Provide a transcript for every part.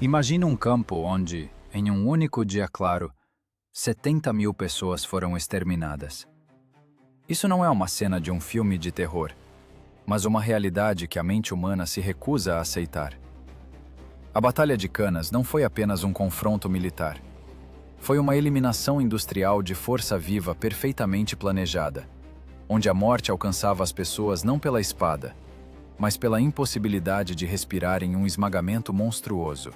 Imagine um campo onde, em um único dia claro, 70.000 pessoas foram exterminadas. Isso não é uma cena de um filme de terror, mas uma realidade que a mente humana se recusa a aceitar. A Batalha de Canas não foi apenas um confronto militar. Foi uma eliminação industrial de força viva perfeitamente planejada, onde a morte alcançava as pessoas não pela espada, mas pela impossibilidade de respirar em um esmagamento monstruoso.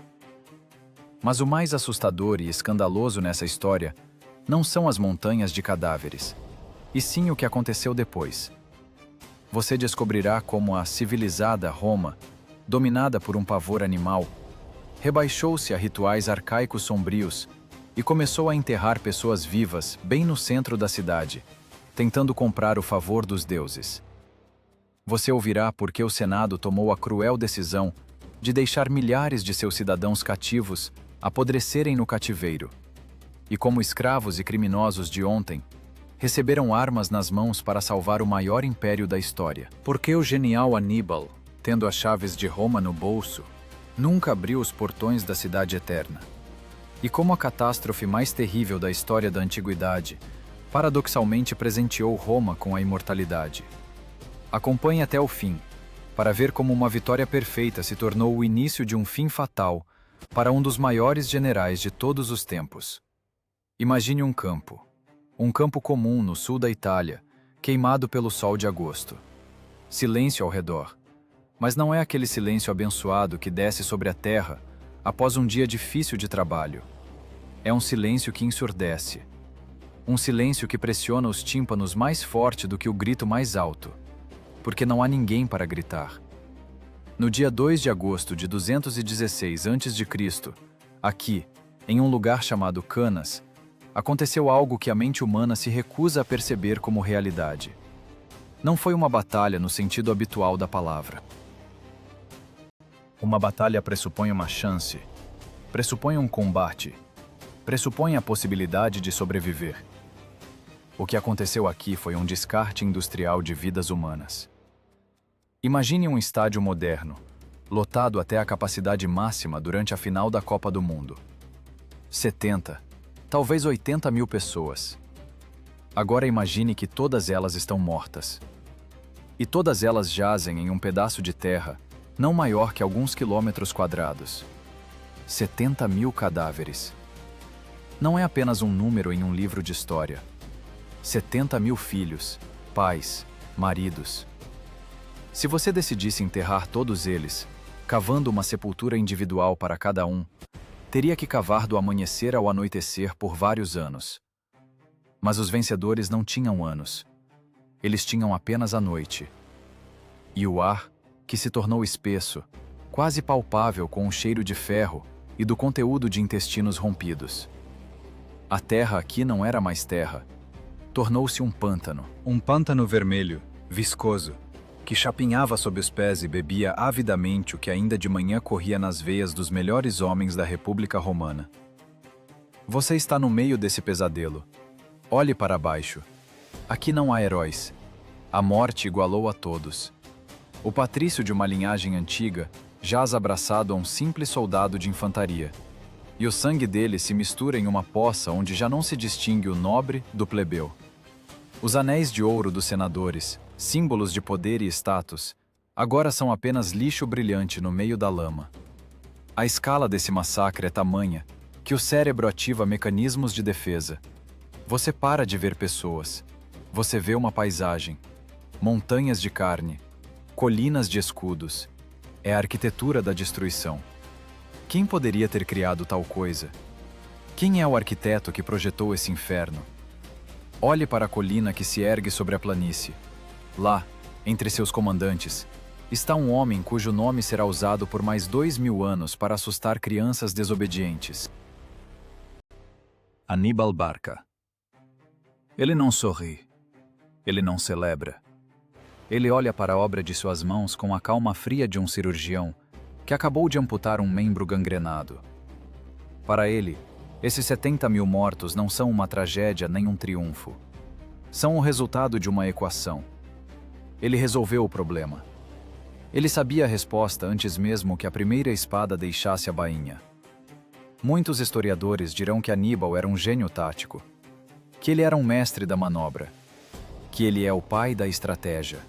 Mas o mais assustador e escandaloso nessa história não são as montanhas de cadáveres, e sim o que aconteceu depois. Você descobrirá como a civilizada Roma, dominada por um pavor animal, rebaixou-se a rituais arcaicos sombrios e começou a enterrar pessoas vivas bem no centro da cidade, tentando comprar o favor dos deuses. Você ouvirá por que o Senado tomou a cruel decisão de deixar milhares de seus cidadãos cativos apodrecerem no cativeiro, e como escravos e criminosos de ontem, receberam armas nas mãos para salvar o maior império da história. Porque o genial Aníbal, tendo as chaves de Roma no bolso, nunca abriu os portões da cidade eterna. E como a catástrofe mais terrível da história da antiguidade, paradoxalmente presenteou Roma com a imortalidade. Acompanhe até o fim, para ver como uma vitória perfeita se tornou o início de um fim fatal para um dos maiores generais de todos os tempos. Imagine um campo comum no sul da Itália, queimado pelo sol de agosto. Silêncio ao redor, mas não é aquele silêncio abençoado que desce sobre a terra após um dia difícil de trabalho. É um silêncio que ensurdece. Um silêncio que pressiona os tímpanos mais forte do que o grito mais alto, porque não há ninguém para gritar. No dia 2 de agosto de 216 a.C., aqui, em um lugar chamado Canas, aconteceu algo que a mente humana se recusa a perceber como realidade. Não foi uma batalha no sentido habitual da palavra. Uma batalha pressupõe uma chance, pressupõe um combate, pressupõe a possibilidade de sobreviver. O que aconteceu aqui foi um descarte industrial de vidas humanas. Imagine um estádio moderno, lotado até a capacidade máxima durante a final da Copa do Mundo. 70, talvez 80.000 pessoas. Agora imagine que todas elas estão mortas. E todas elas jazem em um pedaço de terra, não maior que alguns quilômetros quadrados. 70.000 cadáveres. Não é apenas um número em um livro de história. 70.000 filhos, pais, maridos. Se você decidisse enterrar todos eles, cavando uma sepultura individual para cada um, teria que cavar do amanhecer ao anoitecer por vários anos. Mas os vencedores não tinham anos. Eles tinham apenas a noite. E o ar, que se tornou espesso, quase palpável com um cheiro de ferro e do conteúdo de intestinos rompidos. A terra aqui não era mais terra. Tornou-se um pântano vermelho, viscoso, que chapinhava sob os pés e bebia avidamente o que ainda de manhã corria nas veias dos melhores homens da República Romana. Você está no meio desse pesadelo. Olhe para baixo. Aqui não há heróis. A morte igualou a todos. O patrício de uma linhagem antiga jaz abraçado a um simples soldado de infantaria, e o sangue dele se mistura em uma poça onde já não se distingue o nobre do plebeu. Os anéis de ouro dos senadores, símbolos de poder e status, agora são apenas lixo brilhante no meio da lama. A escala desse massacre é tamanha que o cérebro ativa mecanismos de defesa. Você para de ver pessoas. Você vê uma paisagem, montanhas de carne, colinas de escudos. É a arquitetura da destruição. Quem poderia ter criado tal coisa? Quem é o arquiteto que projetou esse inferno? Olhe para a colina que se ergue sobre a planície. Lá, entre seus comandantes, está um homem cujo nome será usado por mais 2.000 anos para assustar crianças desobedientes. Aníbal Barca. Ele não sorri. Ele não celebra. Ele olha para a obra de suas mãos com a calma fria de um cirurgião que acabou de amputar um membro gangrenado. Para ele, esses 70.000 mortos não são uma tragédia nem um triunfo. São o resultado de uma equação. Ele resolveu o problema. Ele sabia a resposta antes mesmo que a primeira espada deixasse a bainha. Muitos historiadores dirão que Aníbal era um gênio tático, que ele era um mestre da manobra, que ele é o pai da estratégia.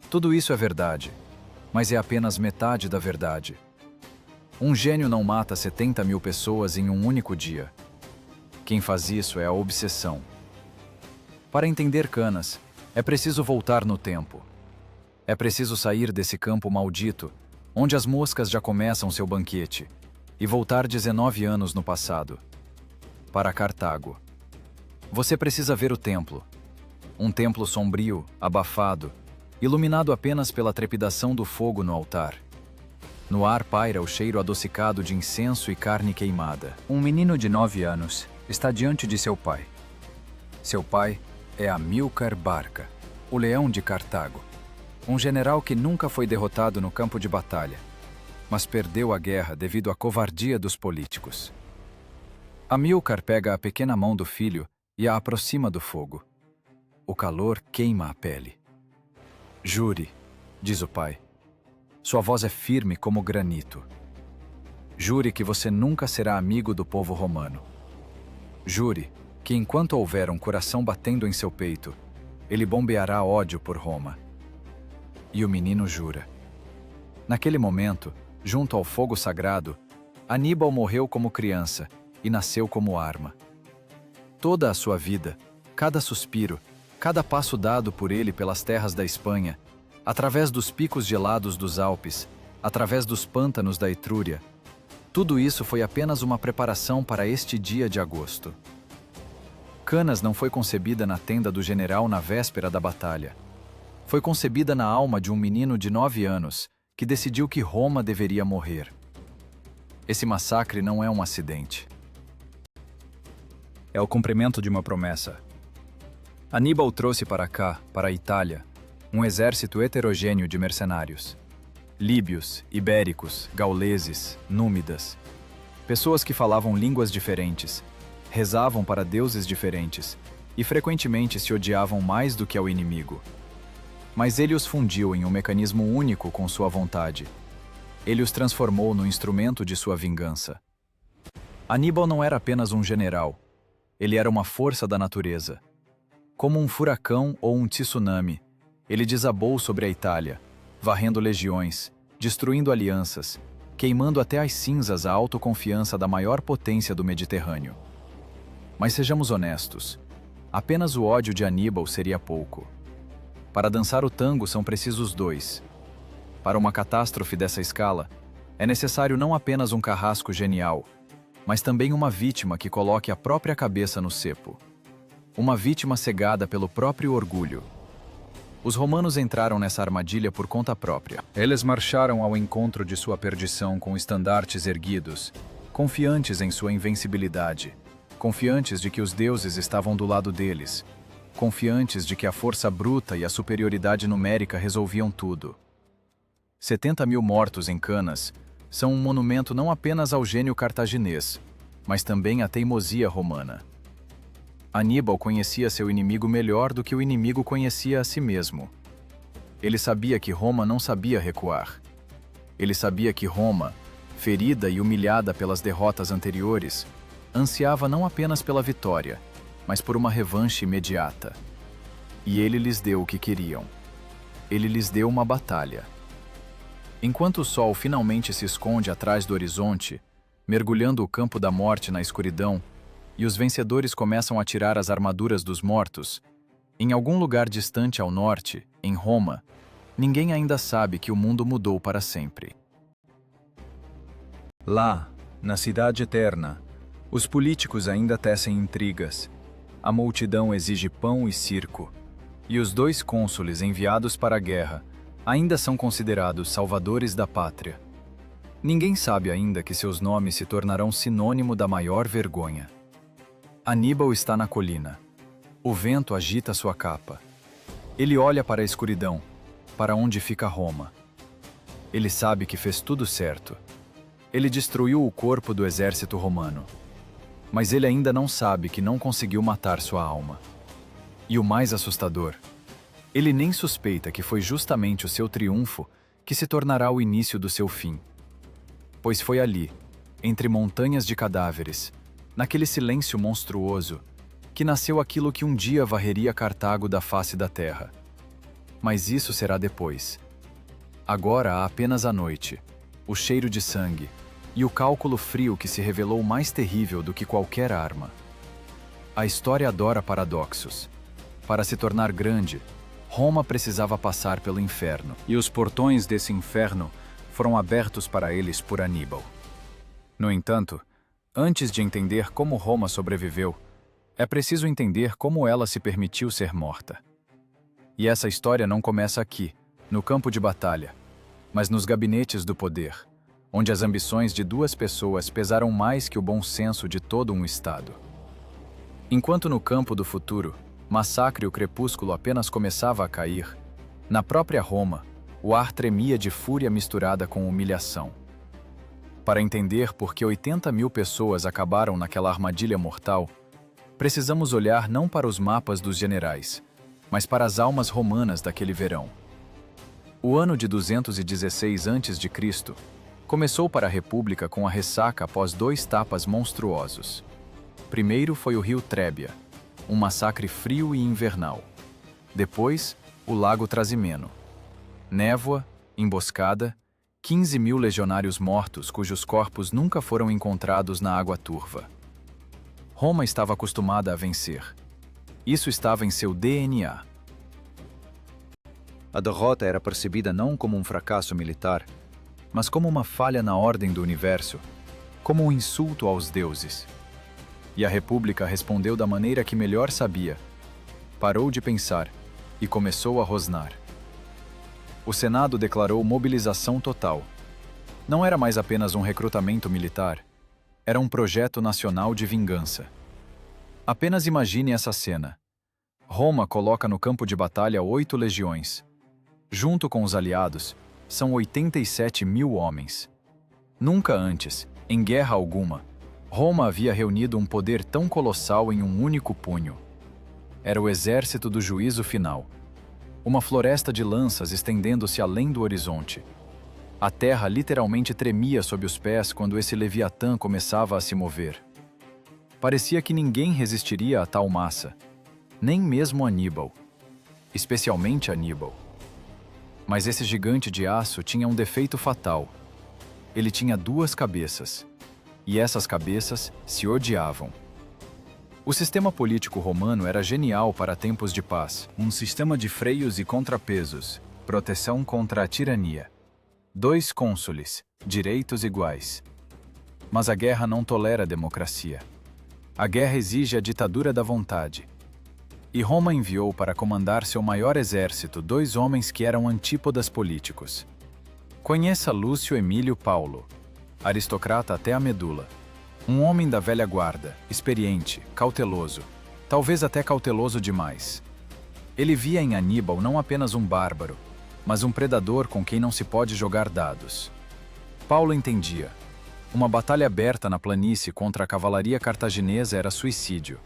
Tudo isso é verdade, mas é apenas metade da verdade. Um gênio não mata 70.000 pessoas em um único dia. Quem faz isso é a obsessão. Para entender Canas, é preciso voltar no tempo. É preciso sair desse campo maldito, onde as moscas já começam seu banquete, e voltar 19 anos no passado, para Cartago. Você precisa ver o templo. Um templo sombrio, abafado, iluminado apenas pela trepidação do fogo no altar. No ar paira o cheiro adocicado de incenso e carne queimada. Um menino de 9 anos está diante de seu pai. Seu pai é Amílcar Barca, o leão de Cartago. Um general que nunca foi derrotado no campo de batalha, mas perdeu a guerra devido à covardia dos políticos. Amílcar pega a pequena mão do filho e a aproxima do fogo. O calor queima a pele. Jure, diz o pai. Sua voz é firme como granito. Jure que você nunca será amigo do povo romano. Jure que enquanto houver um coração batendo em seu peito, ele bombeará ódio por Roma. E o menino jura. Naquele momento, junto ao fogo sagrado, Aníbal morreu como criança e nasceu como arma. Toda a sua vida, cada suspiro, cada passo dado por ele pelas terras da Espanha, através dos picos gelados dos Alpes, através dos pântanos da Etrúria, tudo isso foi apenas uma preparação para este dia de agosto. Canas não foi concebida na tenda do general na véspera da batalha. Foi concebida na alma de um menino de 9 anos que decidiu que Roma deveria morrer. Esse massacre não é um acidente. É o cumprimento de uma promessa. Aníbal trouxe para cá, para a Itália, um exército heterogêneo de mercenários. Líbios, ibéricos, gauleses, númidas. Pessoas que falavam línguas diferentes, rezavam para deuses diferentes e frequentemente se odiavam mais do que ao inimigo. Mas ele os fundiu em um mecanismo único com sua vontade. Ele os transformou no instrumento de sua vingança. Aníbal não era apenas um general. Ele era uma força da natureza. Como um furacão ou um tsunami, ele desabou sobre a Itália, varrendo legiões, destruindo alianças, queimando até as cinzas a autoconfiança da maior potência do Mediterrâneo. Mas sejamos honestos, apenas o ódio de Aníbal seria pouco. Para dançar o tango são precisos dois. Para uma catástrofe dessa escala, é necessário não apenas um carrasco genial, mas também uma vítima que coloque a própria cabeça no cepo. Uma vítima cegada pelo próprio orgulho. Os romanos entraram nessa armadilha por conta própria. Eles marcharam ao encontro de sua perdição com estandartes erguidos, confiantes em sua invencibilidade, confiantes de que os deuses estavam do lado deles, confiantes de que a força bruta e a superioridade numérica resolviam tudo. 70.000 mortos em Canas são um monumento não apenas ao gênio cartaginês, mas também à teimosia romana. Aníbal conhecia seu inimigo melhor do que o inimigo conhecia a si mesmo. Ele sabia que Roma não sabia recuar. Ele sabia que Roma, ferida e humilhada pelas derrotas anteriores, ansiava não apenas pela vitória, mas por uma revanche imediata. E ele lhes deu o que queriam. Ele lhes deu uma batalha. Enquanto o sol finalmente se esconde atrás do horizonte, mergulhando o campo da morte na escuridão, e os vencedores começam a tirar as armaduras dos mortos, em algum lugar distante ao norte, em Roma, ninguém ainda sabe que o mundo mudou para sempre. Lá, na cidade eterna, os políticos ainda tecem intrigas. A multidão exige pão e circo, e os 2 cônsules enviados para a guerra ainda são considerados salvadores da pátria. Ninguém sabe ainda que seus nomes se tornarão sinônimo da maior vergonha. Aníbal está na colina. O vento agita sua capa. Ele olha para a escuridão, para onde fica Roma. Ele sabe que fez tudo certo. Ele destruiu o corpo do exército romano. Mas ele ainda não sabe que não conseguiu matar sua alma. E o mais assustador, ele nem suspeita que foi justamente o seu triunfo que se tornará o início do seu fim. Pois foi ali, entre montanhas de cadáveres, naquele silêncio monstruoso, que nasceu aquilo que um dia varreria Cartago da face da terra. Mas isso será depois. Agora há apenas a noite, o cheiro de sangue e o cálculo frio que se revelou mais terrível do que qualquer arma. A história adora paradoxos. Para se tornar grande, Roma precisava passar pelo inferno, e os portões desse inferno foram abertos para eles por Aníbal. No entanto, antes de entender como Roma sobreviveu, é preciso entender como ela se permitiu ser morta. E essa história não começa aqui, no campo de batalha, mas nos gabinetes do poder, onde as ambições de duas pessoas pesaram mais que o bom senso de todo um Estado. Enquanto no campo do futuro, massacre e o crepúsculo apenas começava a cair, na própria Roma, o ar tremia de fúria misturada com humilhação. Para entender por que 80.000 pessoas acabaram naquela armadilha mortal, precisamos olhar não para os mapas dos generais, mas para as almas romanas daquele verão. O ano de 216 a.C. começou para a República com a ressaca após 2 tapas monstruosos. Primeiro foi o rio Trébia, um massacre frio e invernal. Depois, o lago Trasimeno. Névoa, emboscada, 15.000 legionários mortos cujos corpos nunca foram encontrados na água turva. Roma estava acostumada a vencer. Isso estava em seu DNA. A derrota era percebida não como um fracasso militar, mas como uma falha na ordem do universo, como um insulto aos deuses. E a República respondeu da maneira que melhor sabia. Parou de pensar e começou a rosnar. O Senado declarou mobilização total. Não era mais apenas um recrutamento militar, era um projeto nacional de vingança. Apenas imagine essa cena. Roma coloca no campo de batalha 8 legiões. Junto com os aliados, são 87.000 homens. Nunca antes, em guerra alguma, Roma havia reunido um poder tão colossal em um único punho. Era o exército do juízo final. Uma floresta de lanças estendendo-se além do horizonte. A terra literalmente tremia sob os pés quando esse Leviatã começava a se mover. Parecia que ninguém resistiria a tal massa, nem mesmo Aníbal. Especialmente Aníbal. Mas esse gigante de aço tinha um defeito fatal. Ele tinha 2 cabeças. E essas cabeças se odiavam. O sistema político romano era genial para tempos de paz. Um sistema de freios e contrapesos, proteção contra a tirania. 2 cônsules, direitos iguais. Mas a guerra não tolera a democracia. A guerra exige a ditadura da vontade. E Roma enviou para comandar seu maior exército 2 homens que eram antípodas políticos. Conheça Lúcio Emílio Paulo, aristocrata até a medula. Um homem da velha guarda, experiente, cauteloso, talvez até cauteloso demais. Ele via em Aníbal não apenas um bárbaro, mas um predador com quem não se pode jogar dados. Paulo entendia. Uma batalha aberta na planície contra a cavalaria cartaginesa era suicídio.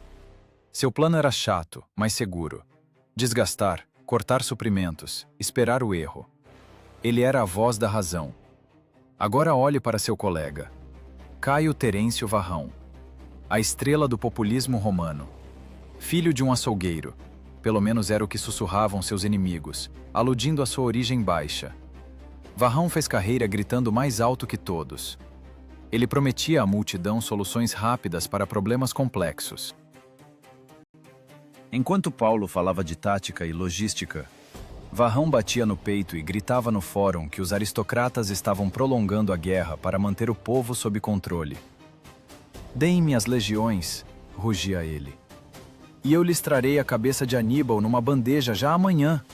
Seu plano era chato, mas seguro. Desgastar, cortar suprimentos, esperar o erro. Ele era a voz da razão. Agora olhe para seu colega. Caio Terêncio Varrão. A estrela do populismo romano. Filho de um açougueiro. Pelo menos era o que sussurravam seus inimigos, aludindo à sua origem baixa. Varrão fez carreira gritando mais alto que todos. Ele prometia à multidão soluções rápidas para problemas complexos. Enquanto Paulo falava de tática e logística, Varrão batia no peito e gritava no fórum que os aristocratas estavam prolongando a guerra para manter o povo sob controle. "Deem-me as legiões", rugia ele. "E eu lhes trarei a cabeça de Aníbal numa bandeja já amanhã."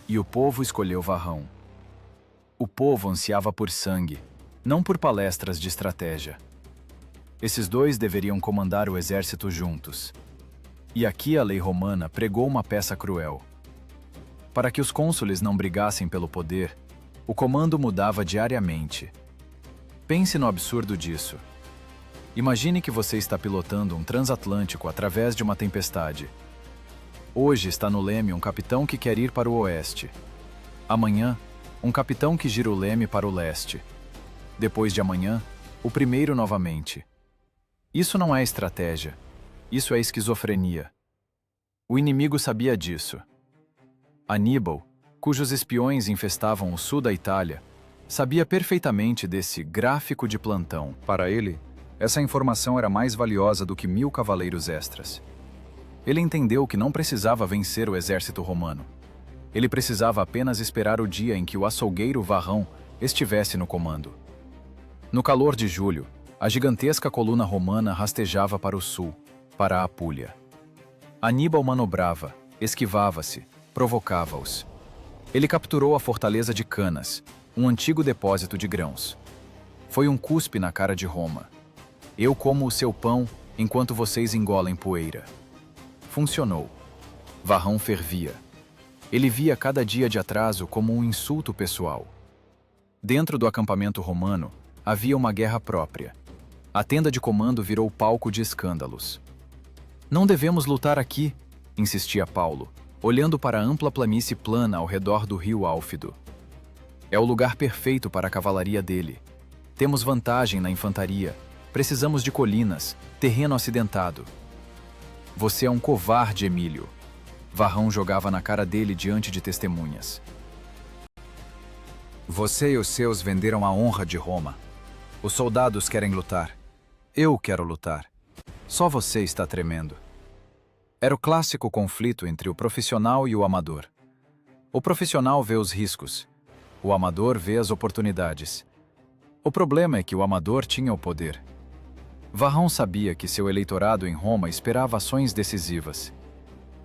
E o povo escolheu Varrão. O povo ansiava por sangue, não por palestras de estratégia. Esses 2 deveriam comandar o exército juntos. E aqui a lei romana pregou uma peça cruel. Para que os cônsules não brigassem pelo poder, o comando mudava diariamente. Pense no absurdo disso. Imagine que você está pilotando um transatlântico através de uma tempestade. Hoje está no leme um capitão que quer ir para o oeste. Amanhã, um capitão que gira o leme para o leste. Depois de amanhã, o primeiro novamente. Isso não é estratégia. Isso é esquizofrenia. O inimigo sabia disso. Aníbal, cujos espiões infestavam o sul da Itália, sabia perfeitamente desse gráfico de plantão. Para ele, essa informação era mais valiosa do que 1000 cavaleiros extras. Ele entendeu que não precisava vencer o exército romano. Ele precisava apenas esperar o dia em que o açougueiro Varrão estivesse no comando. No calor de julho, a gigantesca coluna romana rastejava para o sul, para a Apúlia. Aníbal manobrava, esquivava-se, provocava-os. Ele capturou a fortaleza de Canas, um antigo depósito de grãos. Foi um cuspe na cara de Roma. Eu como o seu pão enquanto vocês engolem poeira. Funcionou. Varrão fervia. Ele via cada dia de atraso como um insulto pessoal. Dentro do acampamento romano, havia uma guerra própria. A tenda de comando virou palco de escândalos. Não devemos lutar aqui, insistia Paulo, olhando para a ampla planície plana ao redor do rio Álfido. É o lugar perfeito para a cavalaria dele. Temos vantagem na infantaria. Precisamos de colinas, terreno acidentado. Você é um covarde, Emílio. Varrão jogava na cara dele diante de testemunhas. Você e os seus venderam a honra de Roma. Os soldados querem lutar. Eu quero lutar. Só você está tremendo. Era o clássico conflito entre o profissional e o amador. O profissional vê os riscos. O amador vê as oportunidades. O problema é que o amador tinha o poder. Varrão sabia que seu eleitorado em Roma esperava ações decisivas.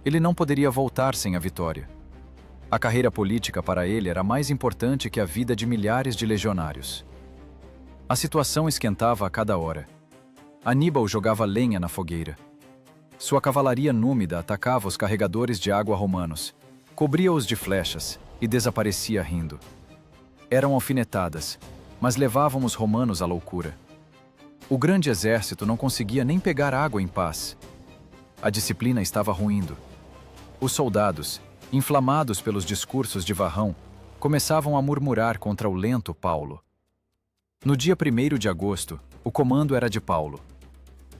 Ele não poderia voltar sem a vitória. A carreira política para ele era mais importante que a vida de milhares de legionários. A situação esquentava a cada hora. Aníbal jogava lenha na fogueira. Sua cavalaria númida atacava os carregadores de água romanos, cobria-os de flechas e desaparecia rindo. Eram alfinetadas, mas levavam os romanos à loucura. O grande exército não conseguia nem pegar água em paz. A disciplina estava ruindo. Os soldados, inflamados pelos discursos de Varrão, começavam a murmurar contra o lento Paulo. No dia 1º de agosto, o comando era de Paulo.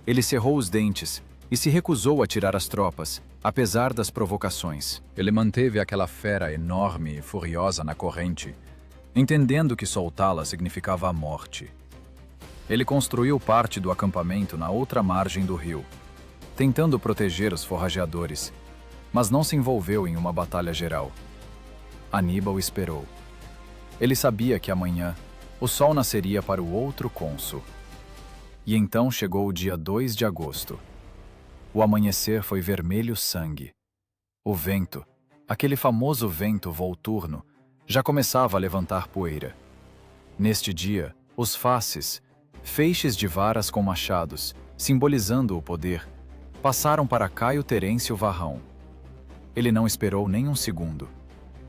Ele cerrou os dentes e se recusou a tirar as tropas, apesar das provocações. Ele manteve aquela fera enorme e furiosa na corrente, entendendo que soltá-la significava a morte. Ele construiu parte do acampamento na outra margem do rio, tentando proteger os forrageadores, mas não se envolveu em uma batalha geral. Aníbal esperou. Ele sabia que amanhã o sol nasceria para o outro cônsul. E então chegou o dia 2 de agosto. O amanhecer foi vermelho sangue. O vento, aquele famoso vento volturno, já começava a levantar poeira. Neste dia, os fasces, feixes de varas com machados, simbolizando o poder, passaram para Caio Terêncio Varrão. Ele não esperou nem um segundo.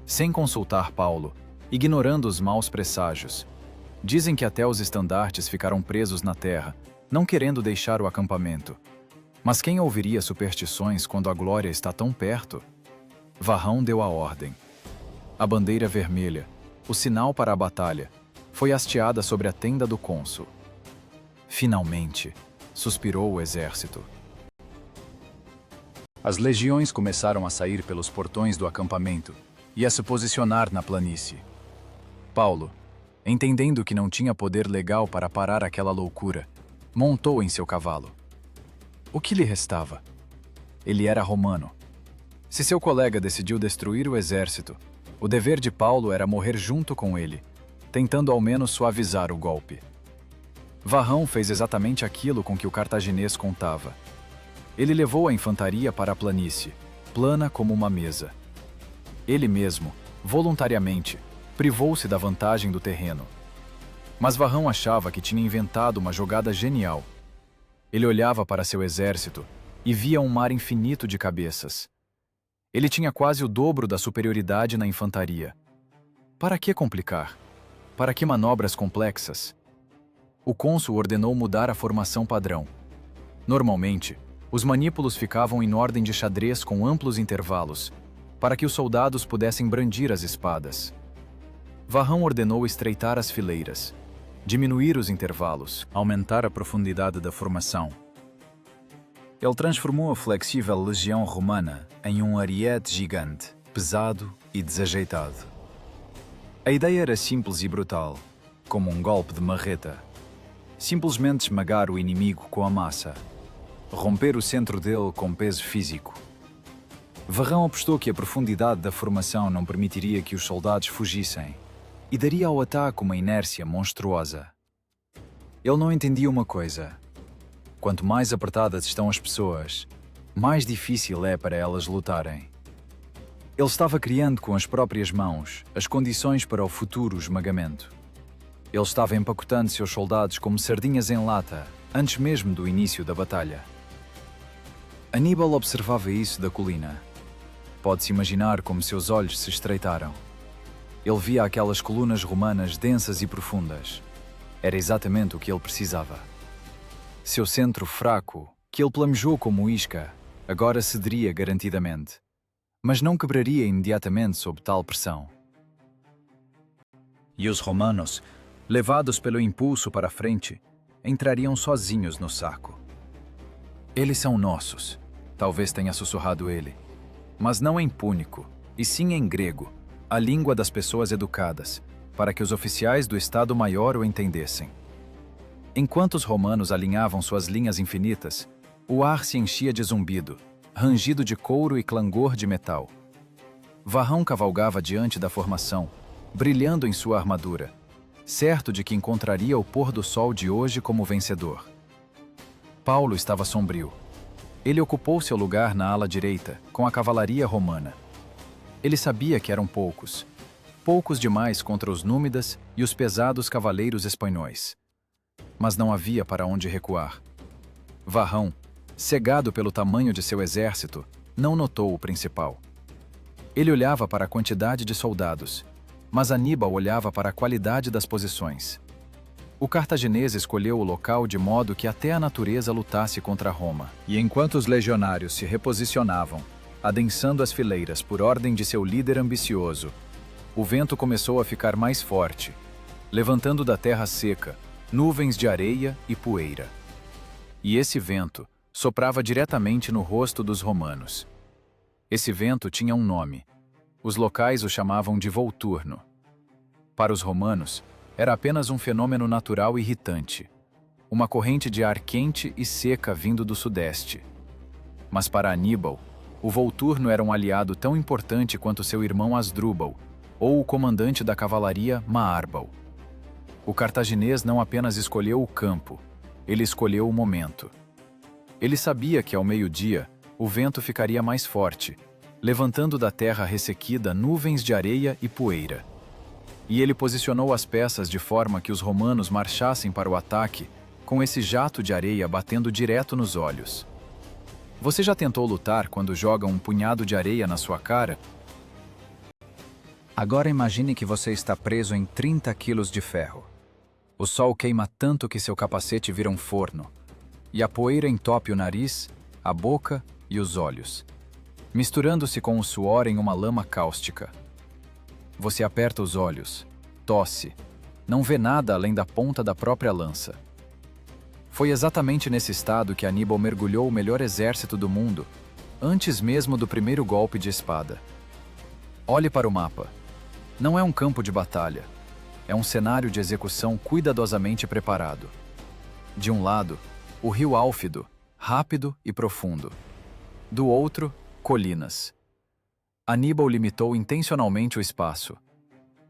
Sem consultar Paulo, ignorando os maus presságios, dizem que até os estandartes ficaram presos na terra, não querendo deixar o acampamento. Mas quem ouviria superstições quando a glória está tão perto? Varrão deu a ordem. A bandeira vermelha, o sinal para a batalha, foi hasteada sobre a tenda do cônsul. Finalmente, suspirou o exército. As legiões começaram a sair pelos portões do acampamento e a se posicionar na planície. Paulo, entendendo que não tinha poder legal para parar aquela loucura, montou em seu cavalo. O que lhe restava? Ele era romano. Se seu colega decidiu destruir o exército, o dever de Paulo era morrer junto com ele, tentando ao menos suavizar o golpe. Varrão fez exatamente aquilo com que o cartaginês contava. Ele levou a infantaria para a planície, plana como uma mesa. Ele mesmo, voluntariamente, privou-se da vantagem do terreno. Mas Varrão achava que tinha inventado uma jogada genial. Ele olhava para seu exército e via um mar infinito de cabeças. Ele tinha quase o dobro da superioridade na infantaria. Para que complicar? Para que manobras complexas? O cônsul ordenou mudar a formação padrão. Normalmente, os manípulos ficavam em ordem de xadrez com amplos intervalos, para que os soldados pudessem brandir as espadas. Varrão ordenou estreitar as fileiras. diminuir os intervalos, aumentar a profundidade da formação. Ele transformou a flexível legião romana em um ariete gigante, pesado e desajeitado. A ideia era simples e brutal, como um golpe de marreta. Simplesmente esmagar o inimigo com a massa, romper o centro dele com peso físico. Varrão apostou que a profundidade da formação não permitiria que os soldados fugissem e daria ao ataque uma inércia monstruosa. Ele não entendia uma coisa. Quanto mais apertadas estão as pessoas, mais difícil é para elas lutarem. Ele estava criando com as próprias mãos as condições para o futuro esmagamento. Ele estava empacotando seus soldados como sardinhas em lata, antes mesmo do início da batalha. Aníbal observava isso da colina. Pode-se imaginar como seus olhos se estreitaram. Ele via aquelas colunas romanas densas e profundas. Era exatamente o que ele precisava. Seu centro fraco, que ele planejou como isca, agora cederia garantidamente, mas não quebraria imediatamente sob tal pressão. E os romanos, levados pelo impulso para a frente, entrariam sozinhos no saco. Eles são nossos, talvez tenha sussurrado ele, mas não em púnico, e sim em grego, a língua das pessoas educadas, para que os oficiais do Estado-Maior o entendessem. Enquanto os romanos alinhavam suas linhas infinitas, o ar se enchia de zumbido, rangido de couro e clangor de metal. Varrão cavalgava diante da formação, brilhando em sua armadura, certo de que encontraria o pôr do sol de hoje como vencedor. Paulo estava sombrio. Ele ocupou seu lugar na ala direita, com a cavalaria romana. Ele sabia que eram poucos demais contra os númidas e os pesados cavaleiros espanhóis. Mas não havia para onde recuar. Varrão, cegado pelo tamanho de seu exército, não notou o principal. Ele olhava para a quantidade de soldados, mas Aníbal olhava para a qualidade das posições. O cartaginês escolheu o local de modo que até a natureza lutasse contra Roma. E enquanto os legionários se reposicionavam, adensando as fileiras por ordem de seu líder ambicioso, o vento começou a ficar mais forte, levantando da terra seca nuvens de areia e poeira. E esse vento soprava diretamente no rosto dos romanos. Esse vento tinha um nome. Os locais o chamavam de Volturno. Para os romanos, era apenas um fenômeno natural irritante, uma corrente de ar quente e seca vindo do sudeste. Mas para Aníbal, o Volturno era um aliado tão importante quanto seu irmão Asdrúbal, ou o comandante da cavalaria Maarbal. O cartaginês não apenas escolheu o campo, ele escolheu o momento. Ele sabia que ao meio-dia o vento ficaria mais forte, levantando da terra ressequida nuvens de areia e poeira. E ele posicionou as peças de forma que os romanos marchassem para o ataque com esse jato de areia batendo direto nos olhos. Você já tentou lutar quando joga um punhado de areia na sua cara? Agora imagine que você está preso em 30 quilos de ferro. O sol queima tanto que seu capacete vira um forno, e a poeira entope o nariz, a boca e os olhos, misturando-se com o suor em uma lama cáustica. Você aperta os olhos, tosse, não vê nada além da ponta da própria lança. Foi exatamente nesse estado que Aníbal mergulhou o melhor exército do mundo, antes mesmo do primeiro golpe de espada. Olhe para o mapa. Não é um campo de batalha. É um cenário de execução cuidadosamente preparado. De um lado, o rio Álfido, rápido e profundo. Do outro, colinas. Aníbal limitou intencionalmente o espaço.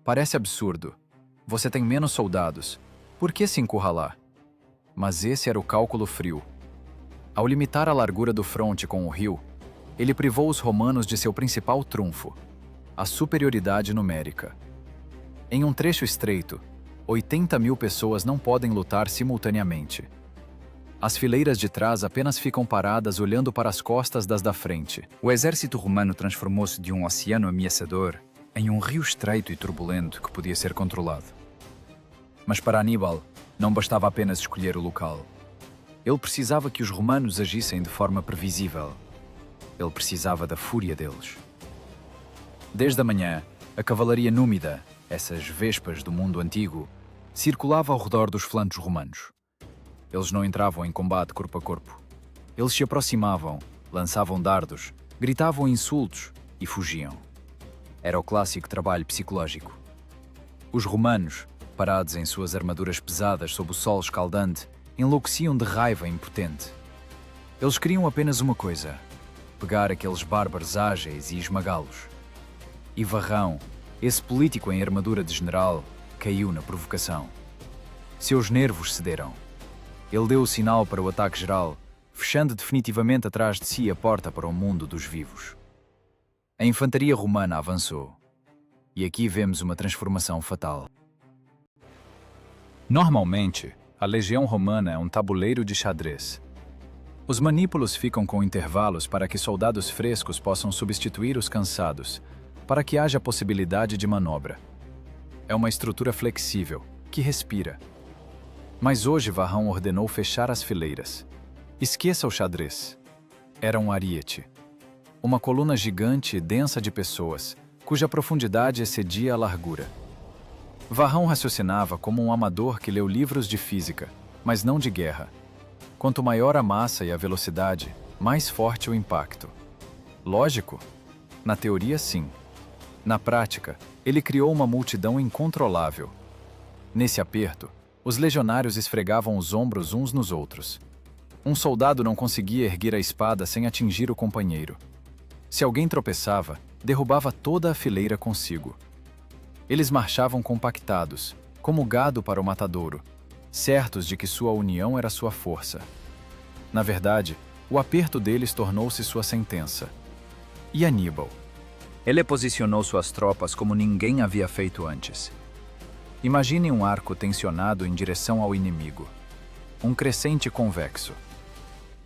Parece absurdo. Você tem menos soldados. Por que se encurralar? Mas esse era o cálculo frio. Ao limitar a largura do fronte com o rio, ele privou os romanos de seu principal trunfo, a superioridade numérica. Em um trecho estreito, 80.000 pessoas não podem lutar simultaneamente. As fileiras de trás apenas ficam paradas olhando para as costas das da frente. O exército romano transformou-se de um oceano ameaçador em um rio estreito e turbulento que podia ser controlado. Mas para Aníbal, não bastava apenas escolher o local. Ele precisava que os romanos agissem de forma previsível. Ele precisava da fúria deles. Desde a manhã, a cavalaria númida, essas vespas do mundo antigo, circulava ao redor dos flancos romanos. Eles não entravam em combate corpo a corpo. Eles se aproximavam, lançavam dardos, gritavam insultos e fugiam. Era o clássico trabalho psicológico. Os romanos, parados em suas armaduras pesadas sob o sol escaldante, enlouqueciam de raiva impotente. Eles queriam apenas uma coisa: pegar aqueles bárbaros ágeis e esmagá-los. E Varrão, esse político em armadura de general, caiu na provocação. Seus nervos cederam. Ele deu o sinal para o ataque geral, fechando definitivamente atrás de si a porta para o mundo dos vivos. A infantaria romana avançou. E aqui vemos uma transformação fatal. Normalmente, a legião romana é um tabuleiro de xadrez. Os manípulos ficam com intervalos para que soldados frescos possam substituir os cansados, para que haja possibilidade de manobra. É uma estrutura flexível, que respira. Mas hoje Varrão ordenou fechar as fileiras. Esqueça o xadrez. Era um ariete. Uma coluna gigante e densa de pessoas, cuja profundidade excedia a largura. Varrão raciocinava como um amador que leu livros de física, mas não de guerra. Quanto maior a massa e a velocidade, mais forte o impacto. Lógico? Na teoria, sim. Na prática, ele criou uma multidão incontrolável. Nesse aperto, os legionários esfregavam os ombros uns nos outros. Um soldado não conseguia erguer a espada sem atingir o companheiro. Se alguém tropeçava, derrubava toda a fileira consigo. Eles marchavam compactados, como gado para o matadouro, certos de que sua união era sua força. Na verdade, o aperto deles tornou-se sua sentença. E Aníbal? Ele posicionou suas tropas como ninguém havia feito antes. Imagine um arco tensionado em direção ao inimigo. Um crescente convexo.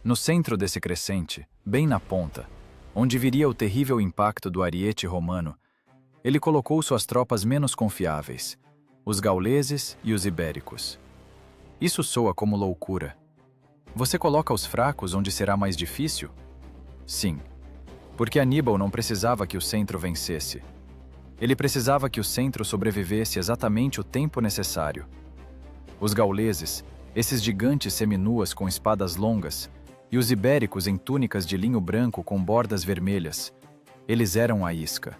No centro desse crescente, bem na ponta, onde viria o terrível impacto do ariete romano, ele colocou suas tropas menos confiáveis, os gauleses e os ibéricos. Isso soa como loucura. Você coloca os fracos onde será mais difícil? Sim, porque Aníbal não precisava que o centro vencesse. Ele precisava que o centro sobrevivesse exatamente o tempo necessário. Os gauleses, esses gigantes seminuas com espadas longas, e os ibéricos em túnicas de linho branco com bordas vermelhas, eles eram a isca.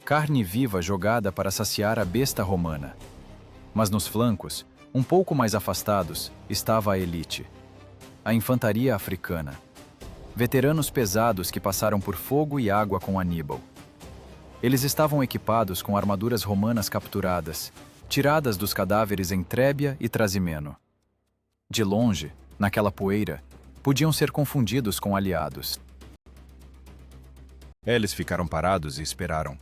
Carne viva jogada para saciar a besta romana. Mas nos flancos, um pouco mais afastados, estava a elite. A infantaria africana. Veteranos pesados que passaram por fogo e água com Aníbal. Eles estavam equipados com armaduras romanas capturadas, tiradas dos cadáveres em Trébia e Trasimeno. De longe, naquela poeira, podiam ser confundidos com aliados. Eles ficaram parados e esperaram.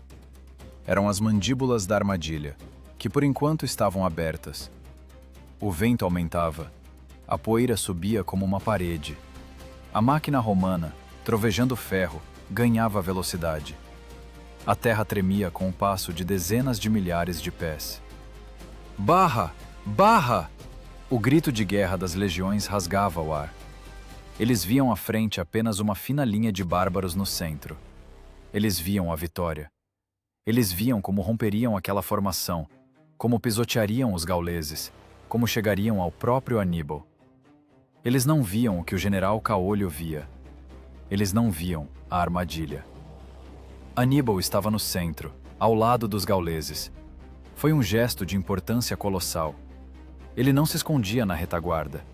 Eram as mandíbulas da armadilha, que por enquanto estavam abertas. O vento aumentava. A poeira subia como uma parede. A máquina romana, trovejando ferro, ganhava velocidade. A terra tremia com o passo de dezenas de milhares de pés. Barra! Barra! O grito de guerra das legiões rasgava o ar. Eles viam à frente apenas uma fina linha de bárbaros no centro. Eles viam a vitória. Eles viam como romperiam aquela formação, como pisoteariam os gauleses, como chegariam ao próprio Aníbal. Eles não viam o que o general Caolho via. Eles não viam a armadilha. Aníbal estava no centro, ao lado dos gauleses. Foi um gesto de importância colossal. Ele não se escondia na retaguarda.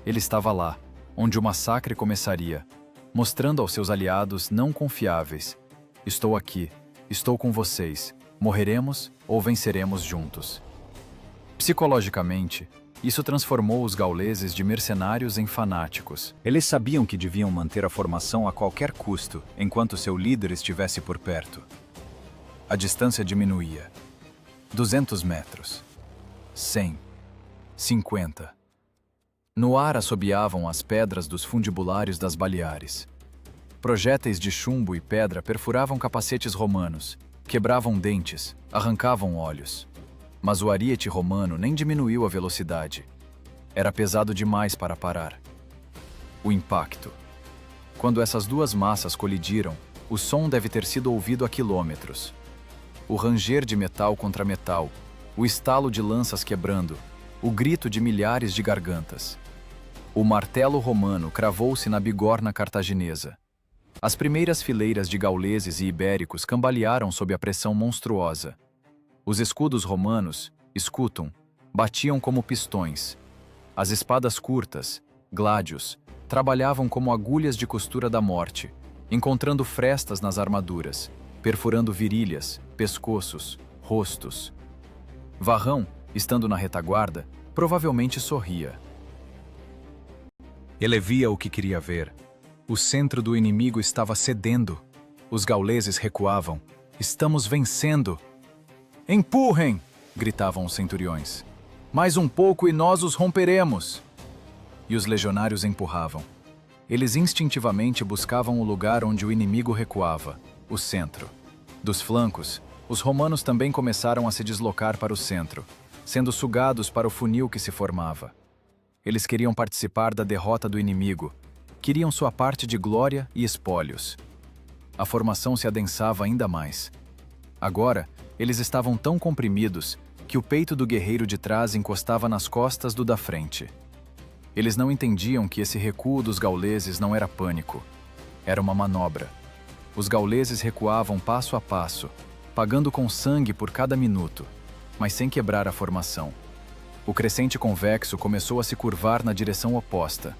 Ele estava lá, onde o massacre começaria, mostrando aos seus aliados não confiáveis: estou aqui, estou com vocês, morreremos ou venceremos juntos. Psicologicamente, isso transformou os gauleses de mercenários em fanáticos. Eles sabiam que deviam manter a formação a qualquer custo, enquanto seu líder estivesse por perto. A distância diminuía. 200 metros. 100. 50. No ar assobiavam as pedras dos fundibulários das Baleares. Projéteis de chumbo e pedra perfuravam capacetes romanos, quebravam dentes, arrancavam olhos. Mas o ariete romano nem diminuiu a velocidade. Era pesado demais para parar. O impacto. Quando essas duas massas colidiram, o som deve ter sido ouvido a quilômetros. O ranger de metal contra metal, o estalo de lanças quebrando, o grito de milhares de gargantas. O martelo romano cravou-se na bigorna cartaginesa. As primeiras fileiras de gauleses e ibéricos cambalearam sob a pressão monstruosa. Os escudos romanos, escutam, batiam como pistões. As espadas curtas, gládios, trabalhavam como agulhas de costura da morte, encontrando frestas nas armaduras, perfurando virilhas, pescoços, rostos. Varrão, estando na retaguarda, provavelmente sorria. Ele via o que queria ver. O centro do inimigo estava cedendo. Os gauleses recuavam. Estamos vencendo! Empurrem! Gritavam os centuriões. Mais um pouco e nós os romperemos! E os legionários empurravam. Eles instintivamente buscavam o lugar onde o inimigo recuava, o centro. Dos flancos, os romanos também começaram a se deslocar para o centro, sendo sugados para o funil que se formava. Eles queriam participar da derrota do inimigo, queriam sua parte de glória e espólios. A formação se adensava ainda mais. Agora, eles estavam tão comprimidos que o peito do guerreiro de trás encostava nas costas do da frente. Eles não entendiam que esse recuo dos gauleses não era pânico. Era uma manobra. Os gauleses recuavam passo a passo, pagando com sangue por cada minuto, mas sem quebrar a formação. O crescente convexo começou a se curvar na direção oposta.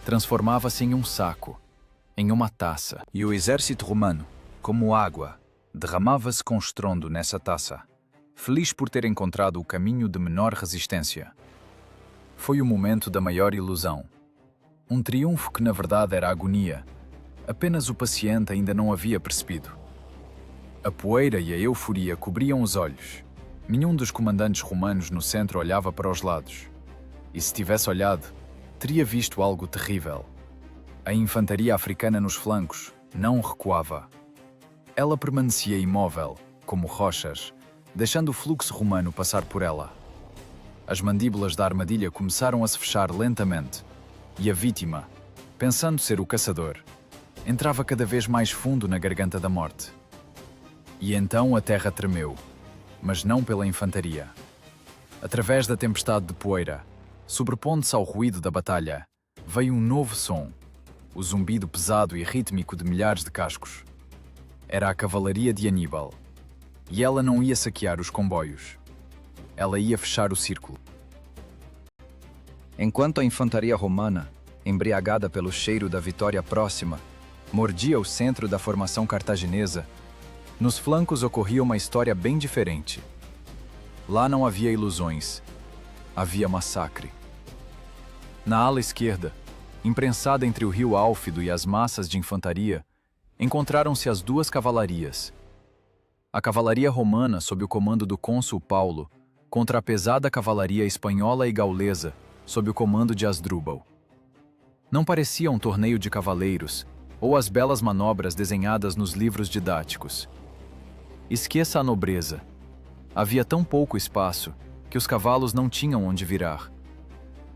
Transformava-se em um saco, em uma taça. E o exército romano, como água, derramava-se com estrondo nessa taça, feliz por ter encontrado o caminho de menor resistência. Foi o momento da maior ilusão. Um triunfo que na verdade era agonia. Apenas o paciente ainda não havia percebido. A poeira e a euforia cobriam os olhos. Nenhum dos comandantes romanos no centro olhava para os lados. E se tivesse olhado, teria visto algo terrível. A infantaria africana nos flancos não recuava. Ela permanecia imóvel, como rochas, deixando o fluxo romano passar por ela. As mandíbulas da armadilha começaram a se fechar lentamente, e a vítima, pensando ser o caçador, entrava cada vez mais fundo na garganta da morte. E então a terra tremeu, mas não pela infantaria. Através da tempestade de poeira, sobrepondo-se ao ruído da batalha, veio um novo som, o zumbido pesado e rítmico de milhares de cascos. Era a cavalaria de Aníbal, e ela não ia saquear os comboios. Ela ia fechar o círculo. Enquanto a infantaria romana, embriagada pelo cheiro da vitória próxima, mordia o centro da formação cartaginesa, nos flancos ocorria uma história bem diferente. Lá não havia ilusões, havia massacre. Na ala esquerda, imprensada entre o rio Álfido e as massas de infantaria, encontraram-se as duas cavalarias. A cavalaria romana sob o comando do cônsul Paulo, contra a pesada cavalaria espanhola e gaulesa, sob o comando de Asdrúbal. Não parecia um torneio de cavaleiros, ou as belas manobras desenhadas nos livros didáticos. Esqueça a nobreza. Havia tão pouco espaço que os cavalos não tinham onde virar.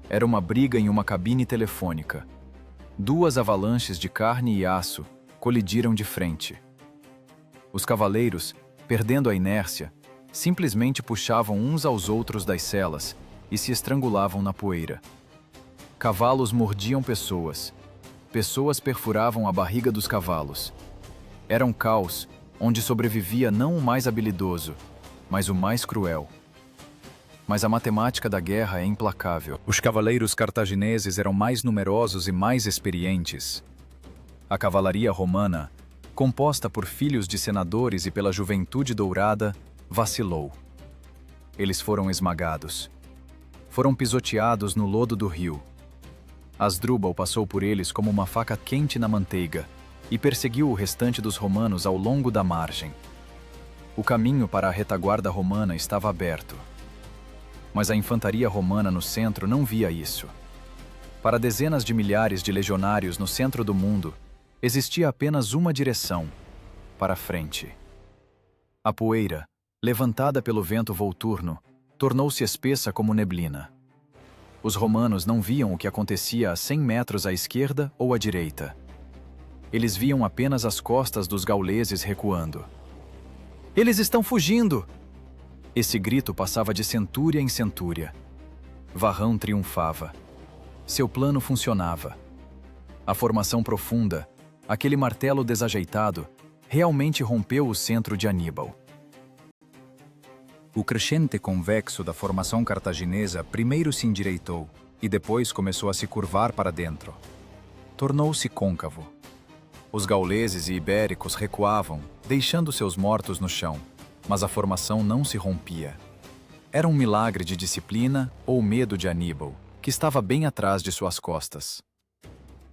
Era uma briga em uma cabine telefônica. Duas avalanches de carne e aço colidiram de frente. Os cavaleiros, perdendo a inércia, simplesmente puxavam uns aos outros das celas e se estrangulavam na poeira. Cavalos mordiam pessoas. Pessoas perfuravam a barriga dos cavalos. Era um caos onde sobrevivia não o mais habilidoso, mas o mais cruel. Mas a matemática da guerra é implacável. Os cavaleiros cartagineses eram mais numerosos e mais experientes. A cavalaria romana, composta por filhos de senadores e pela juventude dourada, vacilou. Eles foram esmagados. Foram pisoteados no lodo do rio. Asdrúbal passou por eles como uma faca quente na manteiga e perseguiu o restante dos romanos ao longo da margem. O caminho para a retaguarda romana estava aberto. Mas a infantaria romana no centro não via isso. Para dezenas de milhares de legionários no centro do mundo, existia apenas uma direção: para frente. A poeira, levantada pelo vento volturno, tornou-se espessa como neblina. Os romanos não viam o que acontecia a 100 metros à esquerda ou à direita. Eles viam apenas as costas dos gauleses recuando. Eles estão fugindo! Esse grito passava de centúria em centúria. Varrão triunfava. Seu plano funcionava. A formação profunda, aquele martelo desajeitado, realmente rompeu o centro de Aníbal. O crescente convexo da formação cartaginesa primeiro se endireitou e depois começou a se curvar para dentro. Tornou-se côncavo. Os gauleses e ibéricos recuavam, deixando seus mortos no chão, mas a formação não se rompia. Era um milagre de disciplina ou medo de Aníbal, que estava bem atrás de suas costas.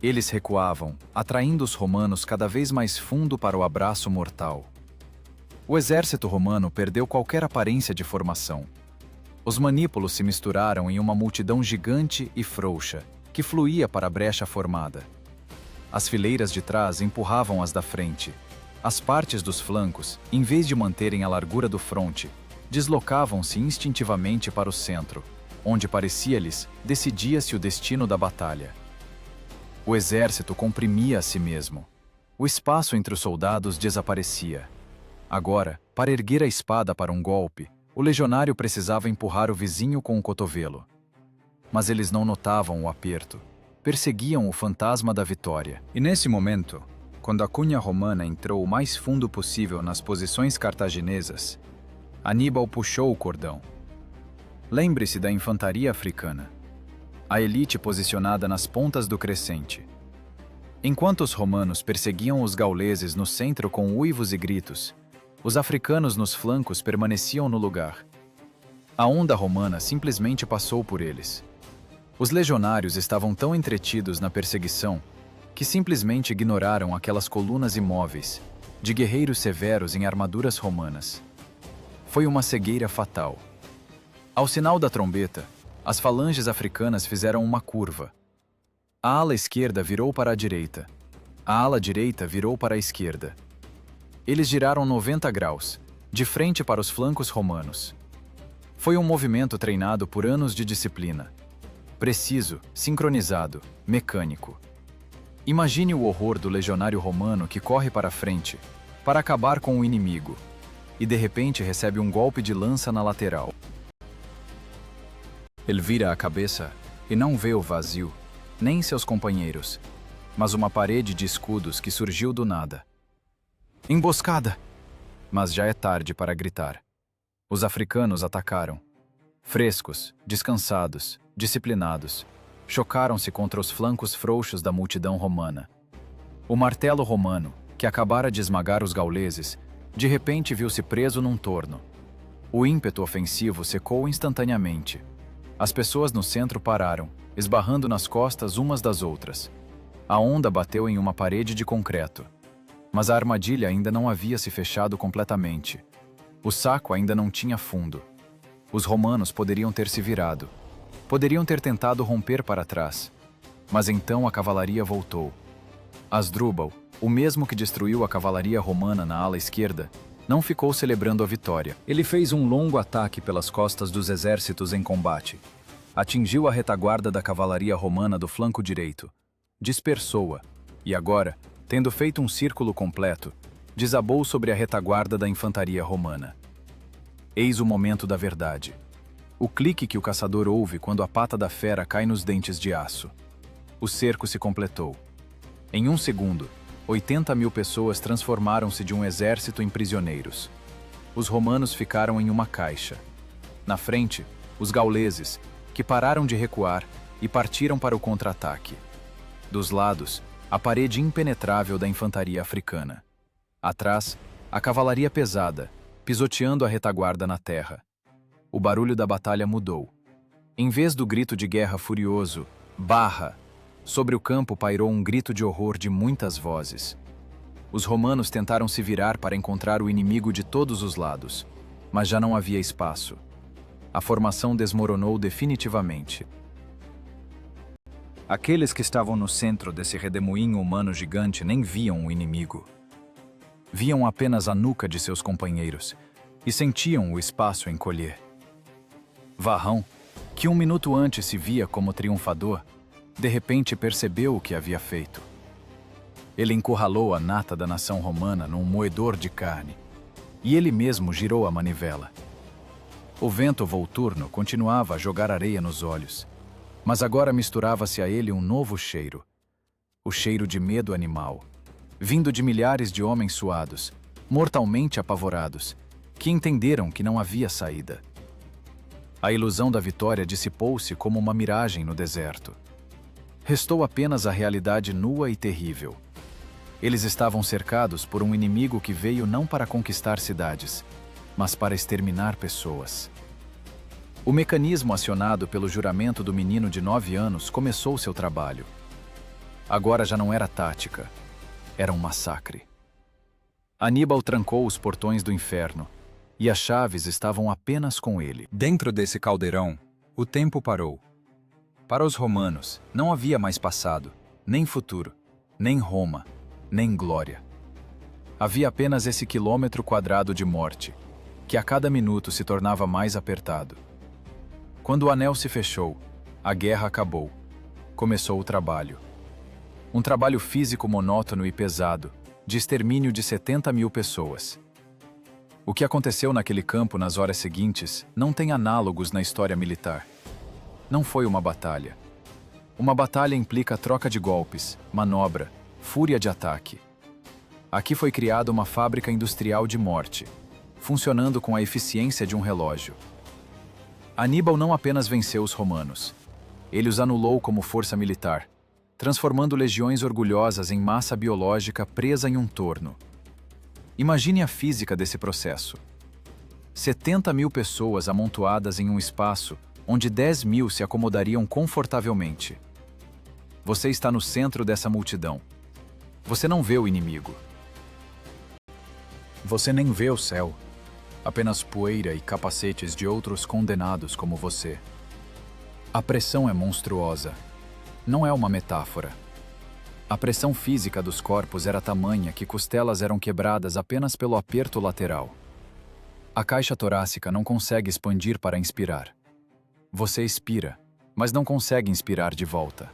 Eles recuavam, atraindo os romanos cada vez mais fundo para o abraço mortal. O exército romano perdeu qualquer aparência de formação. Os manípulos se misturaram em uma multidão gigante e frouxa, que fluía para a brecha formada. As fileiras de trás empurravam as da frente. As partes dos flancos, em vez de manterem a largura do fronte, deslocavam-se instintivamente para o centro, onde parecia-lhes decidia-se o destino da batalha. O exército comprimia a si mesmo. O espaço entre os soldados desaparecia. Agora, para erguer a espada para um golpe, o legionário precisava empurrar o vizinho com o cotovelo. Mas eles não notavam o aperto. Perseguiam o fantasma da vitória. E nesse momento, quando a cunha romana entrou o mais fundo possível nas posições cartaginesas, Aníbal puxou o cordão. Lembre-se da infantaria africana. A elite posicionada nas pontas do crescente. Enquanto os romanos perseguiam os gauleses no centro com uivos e gritos, os africanos nos flancos permaneciam no lugar. A onda romana simplesmente passou por eles. Os legionários estavam tão entretidos na perseguição que simplesmente ignoraram aquelas colunas imóveis, de guerreiros severos em armaduras romanas. Foi uma cegueira fatal. Ao sinal da trombeta, as falanges africanas fizeram uma curva. A ala esquerda virou para a direita. A ala direita virou para a esquerda. Eles giraram 90 graus, de frente para os flancos romanos. Foi um movimento treinado por anos de disciplina. Preciso, sincronizado, mecânico. Imagine o horror do legionário romano que corre para a frente, para acabar com o inimigo, e de repente recebe um golpe de lança na lateral. Ele vira a cabeça e não vê o vazio, nem seus companheiros, mas uma parede de escudos que surgiu do nada. Emboscada! Mas já é tarde para gritar. Os africanos atacaram. Frescos, descansados, disciplinados, chocaram-se contra os flancos frouxos da multidão romana. O martelo romano, que acabara de esmagar os gauleses, de repente viu-se preso num torno. O ímpeto ofensivo secou instantaneamente. As pessoas no centro pararam, esbarrando nas costas umas das outras. A onda bateu em uma parede de concreto. Mas a armadilha ainda não havia se fechado completamente. O saco ainda não tinha fundo. Os romanos poderiam ter se virado. Poderiam ter tentado romper para trás. Mas então a cavalaria voltou. Asdrúbal, o mesmo que destruiu a cavalaria romana na ala esquerda, não ficou celebrando a vitória. Ele fez um longo ataque pelas costas dos exércitos em combate. Atingiu a retaguarda da cavalaria romana do flanco direito. Dispersou-a. E agora, tendo feito um círculo completo, desabou sobre a retaguarda da infantaria romana. Eis o momento da verdade. O clique que o caçador ouve quando a pata da fera cai nos dentes de aço. O cerco se completou. Em um segundo, 80.000 pessoas transformaram-se de um exército em prisioneiros. Os romanos ficaram em uma caixa. Na frente, os gauleses, que pararam de recuar e partiram para o contra-ataque. Dos lados, a parede impenetrável da infantaria africana. Atrás, a cavalaria pesada, pisoteando a retaguarda na terra. O barulho da batalha mudou. Em vez do grito de guerra furioso, barra, sobre o campo pairou um grito de horror de muitas vozes. Os romanos tentaram se virar para encontrar o inimigo de todos os lados, mas já não havia espaço. A formação desmoronou definitivamente. Aqueles que estavam no centro desse redemoinho humano gigante nem viam o inimigo. Viam apenas a nuca de seus companheiros e sentiam o espaço encolher. Varrão, que um minuto antes se via como triunfador, de repente percebeu o que havia feito. Ele encurralou a nata da nação romana num moedor de carne, e ele mesmo girou a manivela. O vento volturno continuava a jogar areia nos olhos, mas agora misturava-se a ele um novo cheiro. O cheiro de medo animal, vindo de milhares de homens suados, mortalmente apavorados, que entenderam que não havia saída. A ilusão da vitória dissipou-se como uma miragem no deserto. Restou apenas a realidade nua e terrível. Eles estavam cercados por um inimigo que veio não para conquistar cidades, mas para exterminar pessoas. O mecanismo acionado pelo juramento do menino de 9 anos começou seu trabalho. Agora já não era tática, era um massacre. Aníbal trancou os portões do inferno, e as chaves estavam apenas com ele. Dentro desse caldeirão, o tempo parou. Para os romanos, não havia mais passado, nem futuro, nem Roma, nem glória. Havia apenas esse quilômetro quadrado de morte, que a cada minuto se tornava mais apertado. Quando o anel se fechou, a guerra acabou. Começou o trabalho. Um trabalho físico monótono e pesado, de extermínio de 70 mil pessoas. O que aconteceu naquele campo nas horas seguintes não tem análogos na história militar. Não foi uma batalha. Uma batalha implica troca de golpes, manobra, fúria de ataque. Aqui foi criada uma fábrica industrial de morte, funcionando com a eficiência de um relógio. Aníbal não apenas venceu os romanos. Ele os anulou como força militar, transformando legiões orgulhosas em massa biológica presa em um torno. Imagine a física desse processo. 70 mil pessoas amontoadas em um espaço onde 10 mil se acomodariam confortavelmente. Você está no centro dessa multidão. Você não vê o inimigo. Você nem vê o céu. Apenas poeira e capacetes de outros condenados como você. A pressão é monstruosa. Não é uma metáfora. A pressão física dos corpos era tamanha que costelas eram quebradas apenas pelo aperto lateral. A caixa torácica não consegue expandir para inspirar. Você expira, mas não consegue inspirar de volta.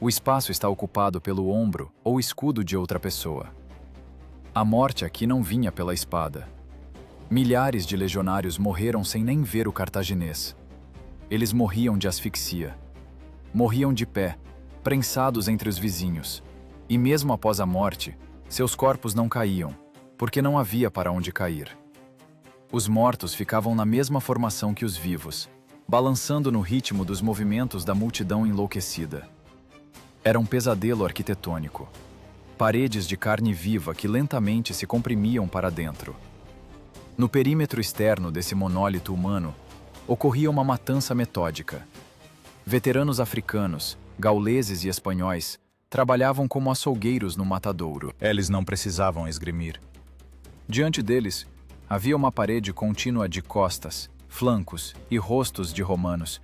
O espaço está ocupado pelo ombro ou escudo de outra pessoa. A morte aqui não vinha pela espada. Milhares de legionários morreram sem nem ver o cartaginês. Eles morriam de asfixia. Morriam de pé, prensados entre os vizinhos. E mesmo após a morte, seus corpos não caíam, porque não havia para onde cair. Os mortos ficavam na mesma formação que os vivos, balançando no ritmo dos movimentos da multidão enlouquecida. Era um pesadelo arquitetônico. Paredes de carne viva que lentamente se comprimiam para dentro. No perímetro externo desse monólito humano, ocorria uma matança metódica. Veteranos africanos, gauleses e espanhóis trabalhavam como açougueiros no matadouro. Eles não precisavam esgrimir. Diante deles, havia uma parede contínua de costas, flancos e rostos de romanos,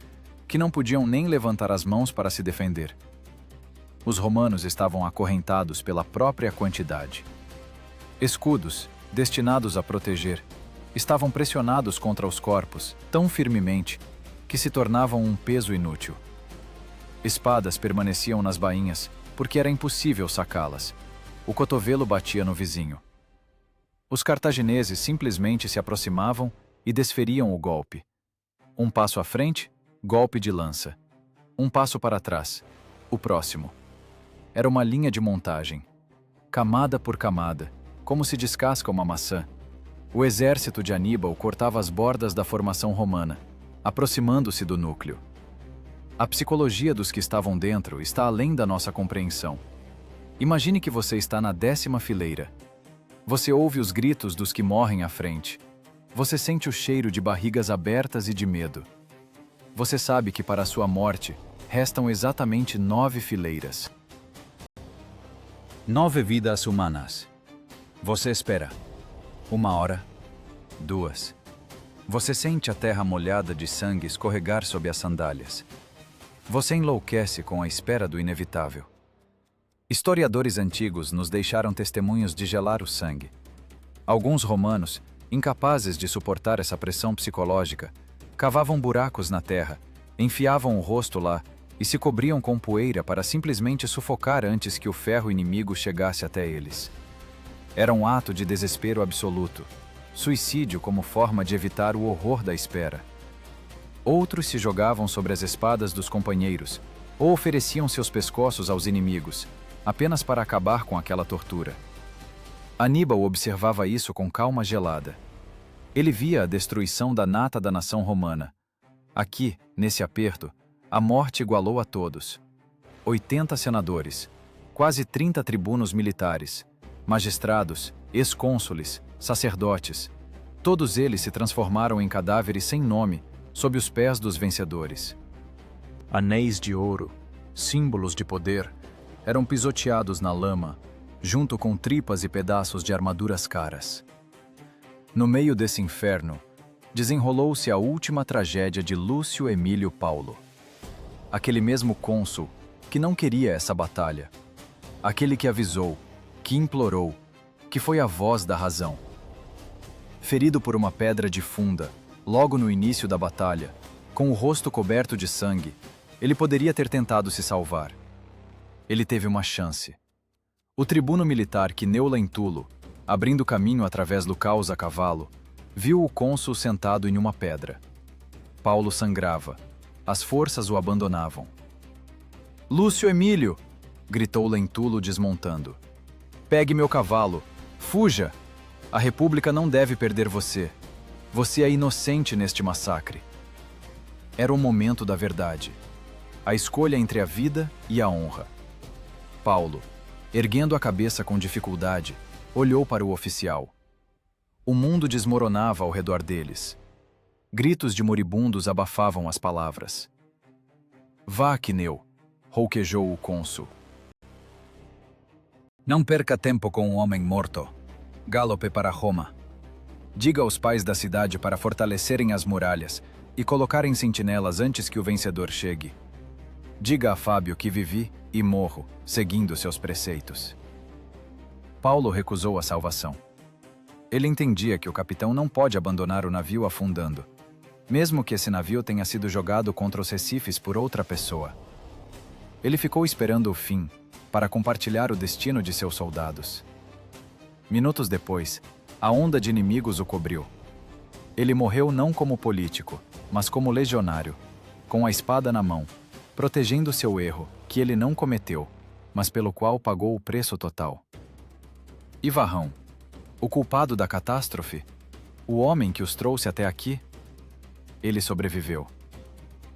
que não podiam nem levantar as mãos para se defender. Os romanos estavam acorrentados pela própria quantidade. Escudos, destinados a proteger, estavam pressionados contra os corpos tão firmemente que se tornavam um peso inútil. Espadas permaneciam nas bainhas porque era impossível sacá-las. O cotovelo batia no vizinho. Os cartagineses simplesmente se aproximavam e desferiam o golpe. Um passo à frente, golpe de lança. Um passo para trás, o próximo. Era uma linha de montagem. Camada por camada, como se descasca uma maçã. O exército de Aníbal cortava as bordas da formação romana, aproximando-se do núcleo. A psicologia dos que estavam dentro está além da nossa compreensão. Imagine que você está na 10ª fileira. Você ouve os gritos dos que morrem à frente. Você sente o cheiro de barrigas abertas e de medo. Você sabe que para a sua morte, restam exatamente 9 fileiras. 9 vidas humanas. Você espera. 1 hora. 2. Você sente a terra molhada de sangue escorregar sob as sandálias. Você enlouquece com a espera do inevitável. Historiadores antigos nos deixaram testemunhos de gelar o sangue. Alguns romanos, incapazes de suportar essa pressão psicológica, cavavam buracos na terra, enfiavam o rosto lá e se cobriam com poeira para simplesmente sufocar antes que o ferro inimigo chegasse até eles. Era um ato de desespero absoluto, suicídio como forma de evitar o horror da espera. Outros se jogavam sobre as espadas dos companheiros ou ofereciam seus pescoços aos inimigos, apenas para acabar com aquela tortura. Aníbal observava isso com calma gelada. Ele via a destruição da nata da nação romana. Aqui, nesse aperto, a morte igualou a todos. 80 senadores, quase 30 tribunos militares, magistrados, ex-cônsules, sacerdotes, todos eles se transformaram em cadáveres sem nome sob os pés dos vencedores. Anéis de ouro, símbolos de poder, eram pisoteados na lama, junto com tripas e pedaços de armaduras caras. No meio desse inferno, desenrolou-se a última tragédia de Lúcio Emílio Paulo. Aquele mesmo cônsul que não queria essa batalha. Aquele que avisou, que implorou, que foi a voz da razão. Ferido por uma pedra de funda, logo no início da batalha, com o rosto coberto de sangue, ele poderia ter tentado se salvar. Ele teve uma chance. O tribuno militar Quineu Lentulo, abrindo caminho através do caos a cavalo, viu o cônsul sentado em uma pedra. Paulo sangrava. As forças o abandonavam. "Lúcio Emílio!" gritou Lentulo desmontando. "Pegue meu cavalo! Fuja! A República não deve perder você. Você é inocente neste massacre." Era o momento da verdade. A escolha entre a vida e a honra. Paulo, erguendo a cabeça com dificuldade, olhou para o oficial. O mundo desmoronava ao redor deles. Gritos de moribundos abafavam as palavras. "Vá, Quineu", rouquejou o cônsul. Não perca tempo com um homem morto. Galope para Roma. Diga aos pais da cidade para fortalecerem as muralhas e colocarem sentinelas antes que o vencedor chegue. Diga a Fábio que vivi e morro, seguindo seus preceitos. Paulo recusou a salvação. Ele entendia que o capitão não pode abandonar o navio afundando, mesmo que esse navio tenha sido jogado contra os recifes por outra pessoa. Ele ficou esperando o fim, para compartilhar o destino de seus soldados. Minutos depois, a onda de inimigos o cobriu. Ele morreu não como político, mas como legionário, com a espada na mão, protegendo seu erro, que ele não cometeu, mas pelo qual pagou o preço total. E Varrão, o culpado da catástrofe? O homem que os trouxe até aqui? Ele sobreviveu.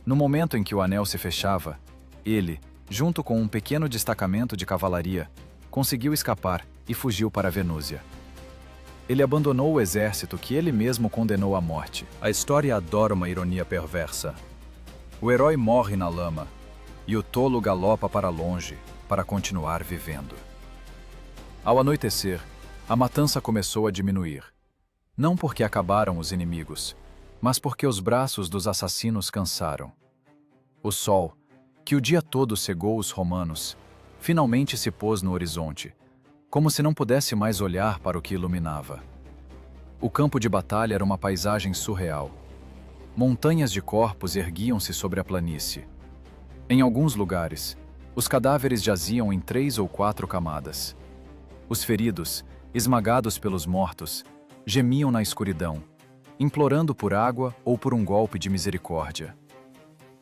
No momento em que o anel se fechava, ele, junto com um pequeno destacamento de cavalaria, conseguiu escapar e fugiu para Venúzia. Ele abandonou o exército que ele mesmo condenou à morte. A história adora uma ironia perversa. O herói morre na lama, e o tolo galopa para longe para continuar vivendo. Ao anoitecer, a matança começou a diminuir. Não porque acabaram os inimigos, mas porque os braços dos assassinos cansaram. O sol, que o dia todo cegou os romanos, finalmente se pôs no horizonte, como se não pudesse mais olhar para o que iluminava. O campo de batalha era uma paisagem surreal. Montanhas de corpos erguiam-se sobre a planície. Em alguns lugares, os cadáveres jaziam em 3 ou 4 camadas. Os feridos, esmagados pelos mortos, gemiam na escuridão, implorando por água ou por um golpe de misericórdia.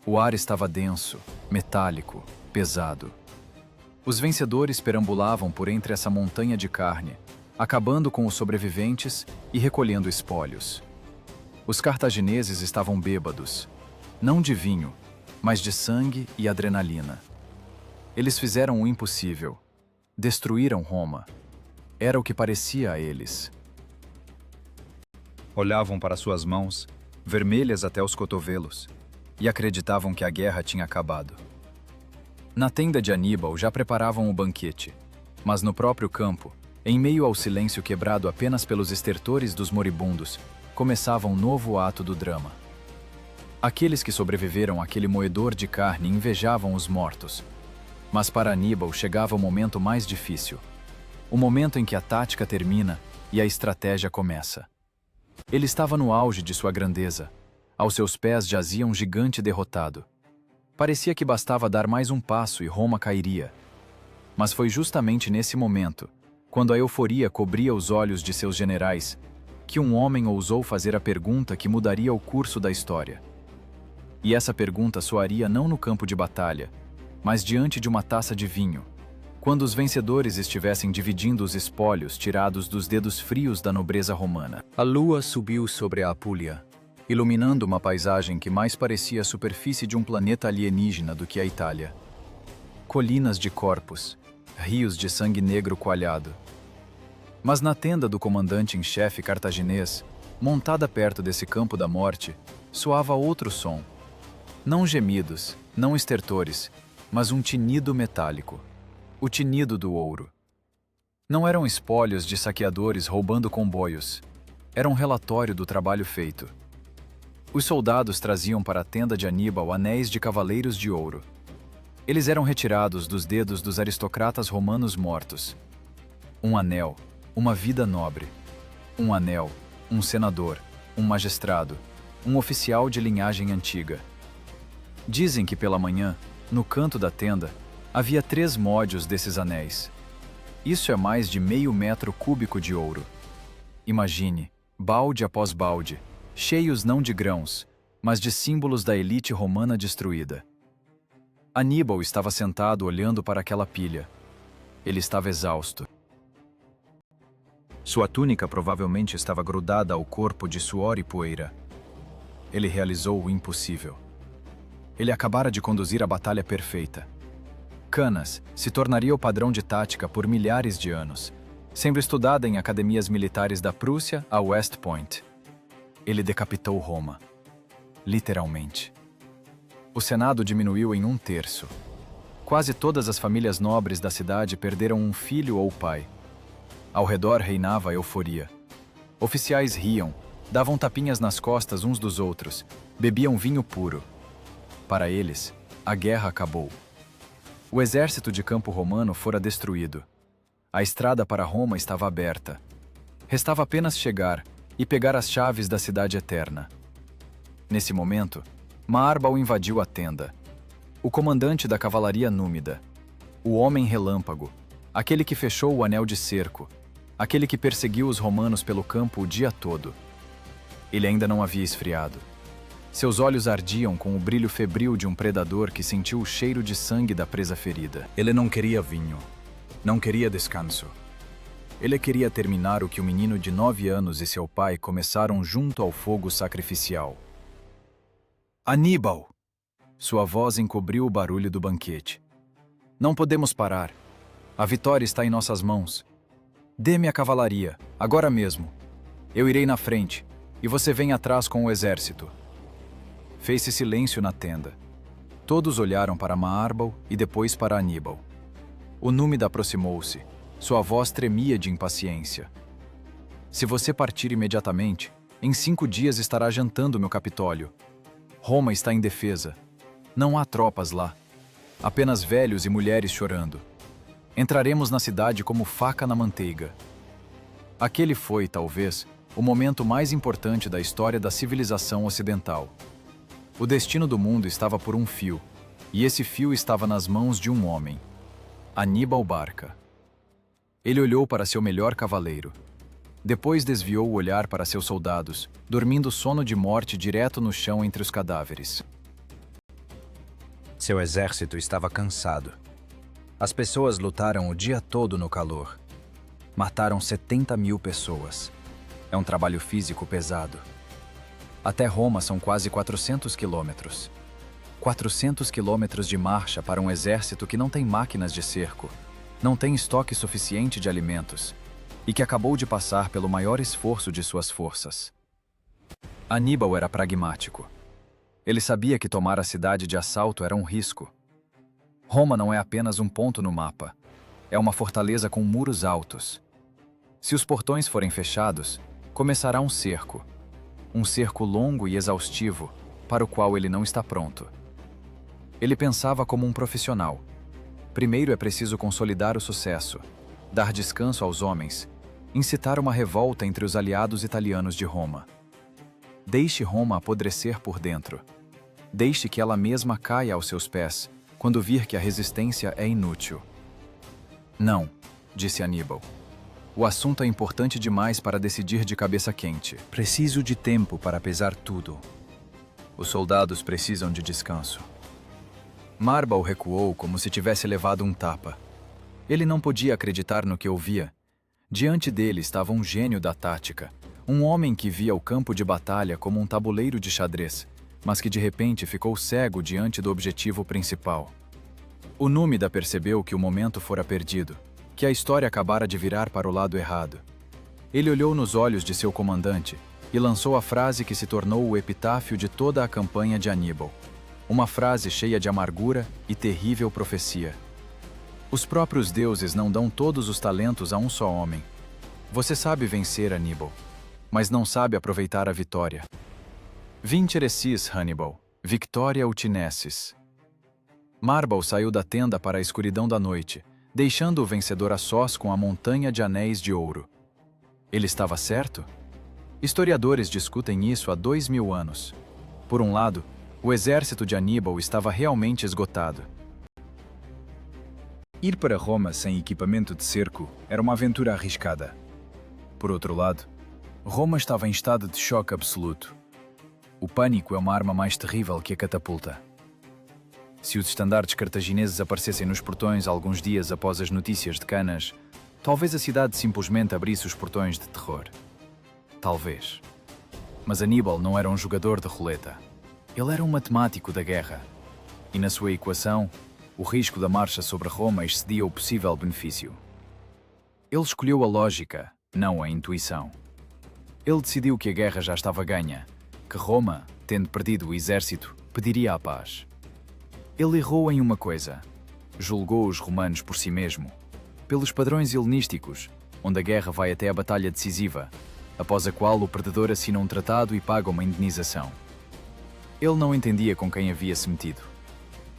O ar estava denso, metálico, pesado. Os vencedores perambulavam por entre essa montanha de carne, acabando com os sobreviventes e recolhendo espólios. Os cartagineses estavam bêbados, não de vinho, mas de sangue e adrenalina. Eles fizeram o impossível. Destruíram Roma. Era o que parecia a eles. Olhavam para suas mãos, vermelhas até os cotovelos, e acreditavam que a guerra tinha acabado. Na tenda de Aníbal já preparavam o banquete, mas no próprio campo, em meio ao silêncio quebrado apenas pelos estertores dos moribundos, começava um novo ato do drama. Aqueles que sobreviveram àquele moedor de carne invejavam os mortos, mas para Aníbal chegava o momento mais difícil, o momento em que a tática termina e a estratégia começa. Ele estava no auge de sua grandeza. Aos seus pés jazia um gigante derrotado. Parecia que bastava dar mais um passo e Roma cairia. Mas foi justamente nesse momento, quando a euforia cobria os olhos de seus generais, que um homem ousou fazer a pergunta que mudaria o curso da história. E essa pergunta soaria não no campo de batalha, mas diante de uma taça de vinho, quando os vencedores estivessem dividindo os espólios tirados dos dedos frios da nobreza romana. A lua subiu sobre a Apulia, iluminando uma paisagem que mais parecia a superfície de um planeta alienígena do que a Itália. Colinas de corpos, rios de sangue negro coalhado. Mas na tenda do comandante em chefe cartaginês, montada perto desse campo da morte, soava outro som. Não gemidos, não estertores, mas um tinido metálico. O tinido do ouro. Não eram espólios de saqueadores roubando comboios. Era um relatório do trabalho feito. Os soldados traziam para a tenda de Aníbal anéis de cavaleiros de ouro. Eles eram retirados dos dedos dos aristocratas romanos mortos. Um anel, uma vida nobre. Um anel, um senador, um magistrado, um oficial de linhagem antiga. Dizem que pela manhã, no canto da tenda, havia 3 módios desses anéis. Isso é mais de meio metro cúbico de ouro. Imagine, balde após balde, cheios não de grãos, mas de símbolos da elite romana destruída. Aníbal estava sentado olhando para aquela pilha. Ele estava exausto. Sua túnica provavelmente estava grudada ao corpo de suor e poeira. Ele realizou o impossível. Ele acabara de conduzir a batalha perfeita. Canas se tornaria o padrão de tática por milhares de anos, sendo estudada em academias militares da Prússia a West Point. Ele decapitou Roma. Literalmente. O Senado diminuiu em 1/3. Quase todas as famílias nobres da cidade perderam um filho ou pai. Ao redor reinava a euforia. Oficiais riam, davam tapinhas nas costas uns dos outros, bebiam vinho puro. Para eles, a guerra acabou. O exército de campo romano fora destruído. A estrada para Roma estava aberta. Restava apenas chegar e pegar as chaves da cidade eterna. Nesse momento, Maarbal invadiu a tenda. O comandante da cavalaria númida, o homem relâmpago, aquele que fechou o anel de cerco, aquele que perseguiu os romanos pelo campo o dia todo. Ele ainda não havia esfriado. Seus olhos ardiam com o brilho febril de um predador que sentiu o cheiro de sangue da presa ferida. Ele não queria vinho. Não queria descanso. Ele queria terminar o que o menino de 9 anos e seu pai começaram junto ao fogo sacrificial. Aníbal! Sua voz encobriu o barulho do banquete. Não podemos parar. A vitória está em nossas mãos. Dê-me a cavalaria, agora mesmo. Eu irei na frente, e você vem atrás com o exército. Fez-se silêncio na tenda. Todos olharam para Maarbal e depois para Aníbal. O númida aproximou-se. Sua voz tremia de impaciência. Se você partir imediatamente, em 5 dias estará jantando meu Capitólio. Roma está indefesa. Não há tropas lá. Apenas velhos e mulheres chorando. Entraremos na cidade como faca na manteiga. Aquele foi, talvez, o momento mais importante da história da civilização ocidental. O destino do mundo estava por um fio, e esse fio estava nas mãos de um homem, Aníbal Barca. Ele olhou para seu melhor cavaleiro. Depois desviou o olhar para seus soldados, dormindo sono de morte direto no chão entre os cadáveres. Seu exército estava cansado. As pessoas lutaram o dia todo no calor. Mataram 70.000 pessoas. É um trabalho físico pesado. Até Roma são quase 400 quilômetros. 400 quilômetros de marcha para um exército que não tem máquinas de cerco, não tem estoque suficiente de alimentos e que acabou de passar pelo maior esforço de suas forças. Aníbal era pragmático. Ele sabia que tomar a cidade de assalto era um risco. Roma não é apenas um ponto no mapa. É uma fortaleza com muros altos. Se os portões forem fechados, começará um cerco. Um cerco longo e exaustivo, para o qual ele não está pronto. Ele pensava como um profissional. Primeiro é preciso consolidar o sucesso, dar descanso aos homens, incitar uma revolta entre os aliados italianos de Roma. Deixe Roma apodrecer por dentro. Deixe que ela mesma caia aos seus pés, quando vir que a resistência é inútil. Não, disse Aníbal. O assunto é importante demais para decidir de cabeça quente. Preciso de tempo para pesar tudo. Os soldados precisam de descanso. Marbal recuou como se tivesse levado um tapa. Ele não podia acreditar no que ouvia. Diante dele estava um gênio da tática, um homem que via o campo de batalha como um tabuleiro de xadrez, mas que de repente ficou cego diante do objetivo principal. O Númida percebeu que o momento fora perdido, que a história acabara de virar para o lado errado. Ele olhou nos olhos de seu comandante e lançou a frase que se tornou o epitáfio de toda a campanha de Aníbal. Uma frase cheia de amargura e terrível profecia. Os próprios deuses não dão todos os talentos a um só homem. Você sabe vencer, Aníbal, mas não sabe aproveitar a vitória. Vincerecis, Hannibal, victoria utinesis. Marbal saiu da tenda para a escuridão da noite, deixando o vencedor a sós com a montanha de anéis de ouro. Ele estava certo? Historiadores discutem isso há 2000 anos. Por um lado, o exército de Aníbal estava realmente esgotado. Ir para Roma sem equipamento de cerco era uma aventura arriscada. Por outro lado, Roma estava em estado de choque absoluto. O pânico é uma arma mais terrível que a catapulta. Se os estandartes cartagineses aparecessem nos portões alguns dias após as notícias de Canas, talvez a cidade simplesmente abrisse os portões de terror. Talvez. Mas Aníbal não era um jogador de roleta. Ele era um matemático da guerra. E na sua equação, o risco da marcha sobre Roma excedia o possível benefício. Ele escolheu a lógica, não a intuição. Ele decidiu que a guerra já estava ganha, que Roma, tendo perdido o exército, pediria a paz. Ele errou em uma coisa. Julgou os romanos por si mesmo, pelos padrões helenísticos, onde a guerra vai até a batalha decisiva, após a qual o perdedor assina um tratado e paga uma indenização. Ele não entendia com quem havia se metido.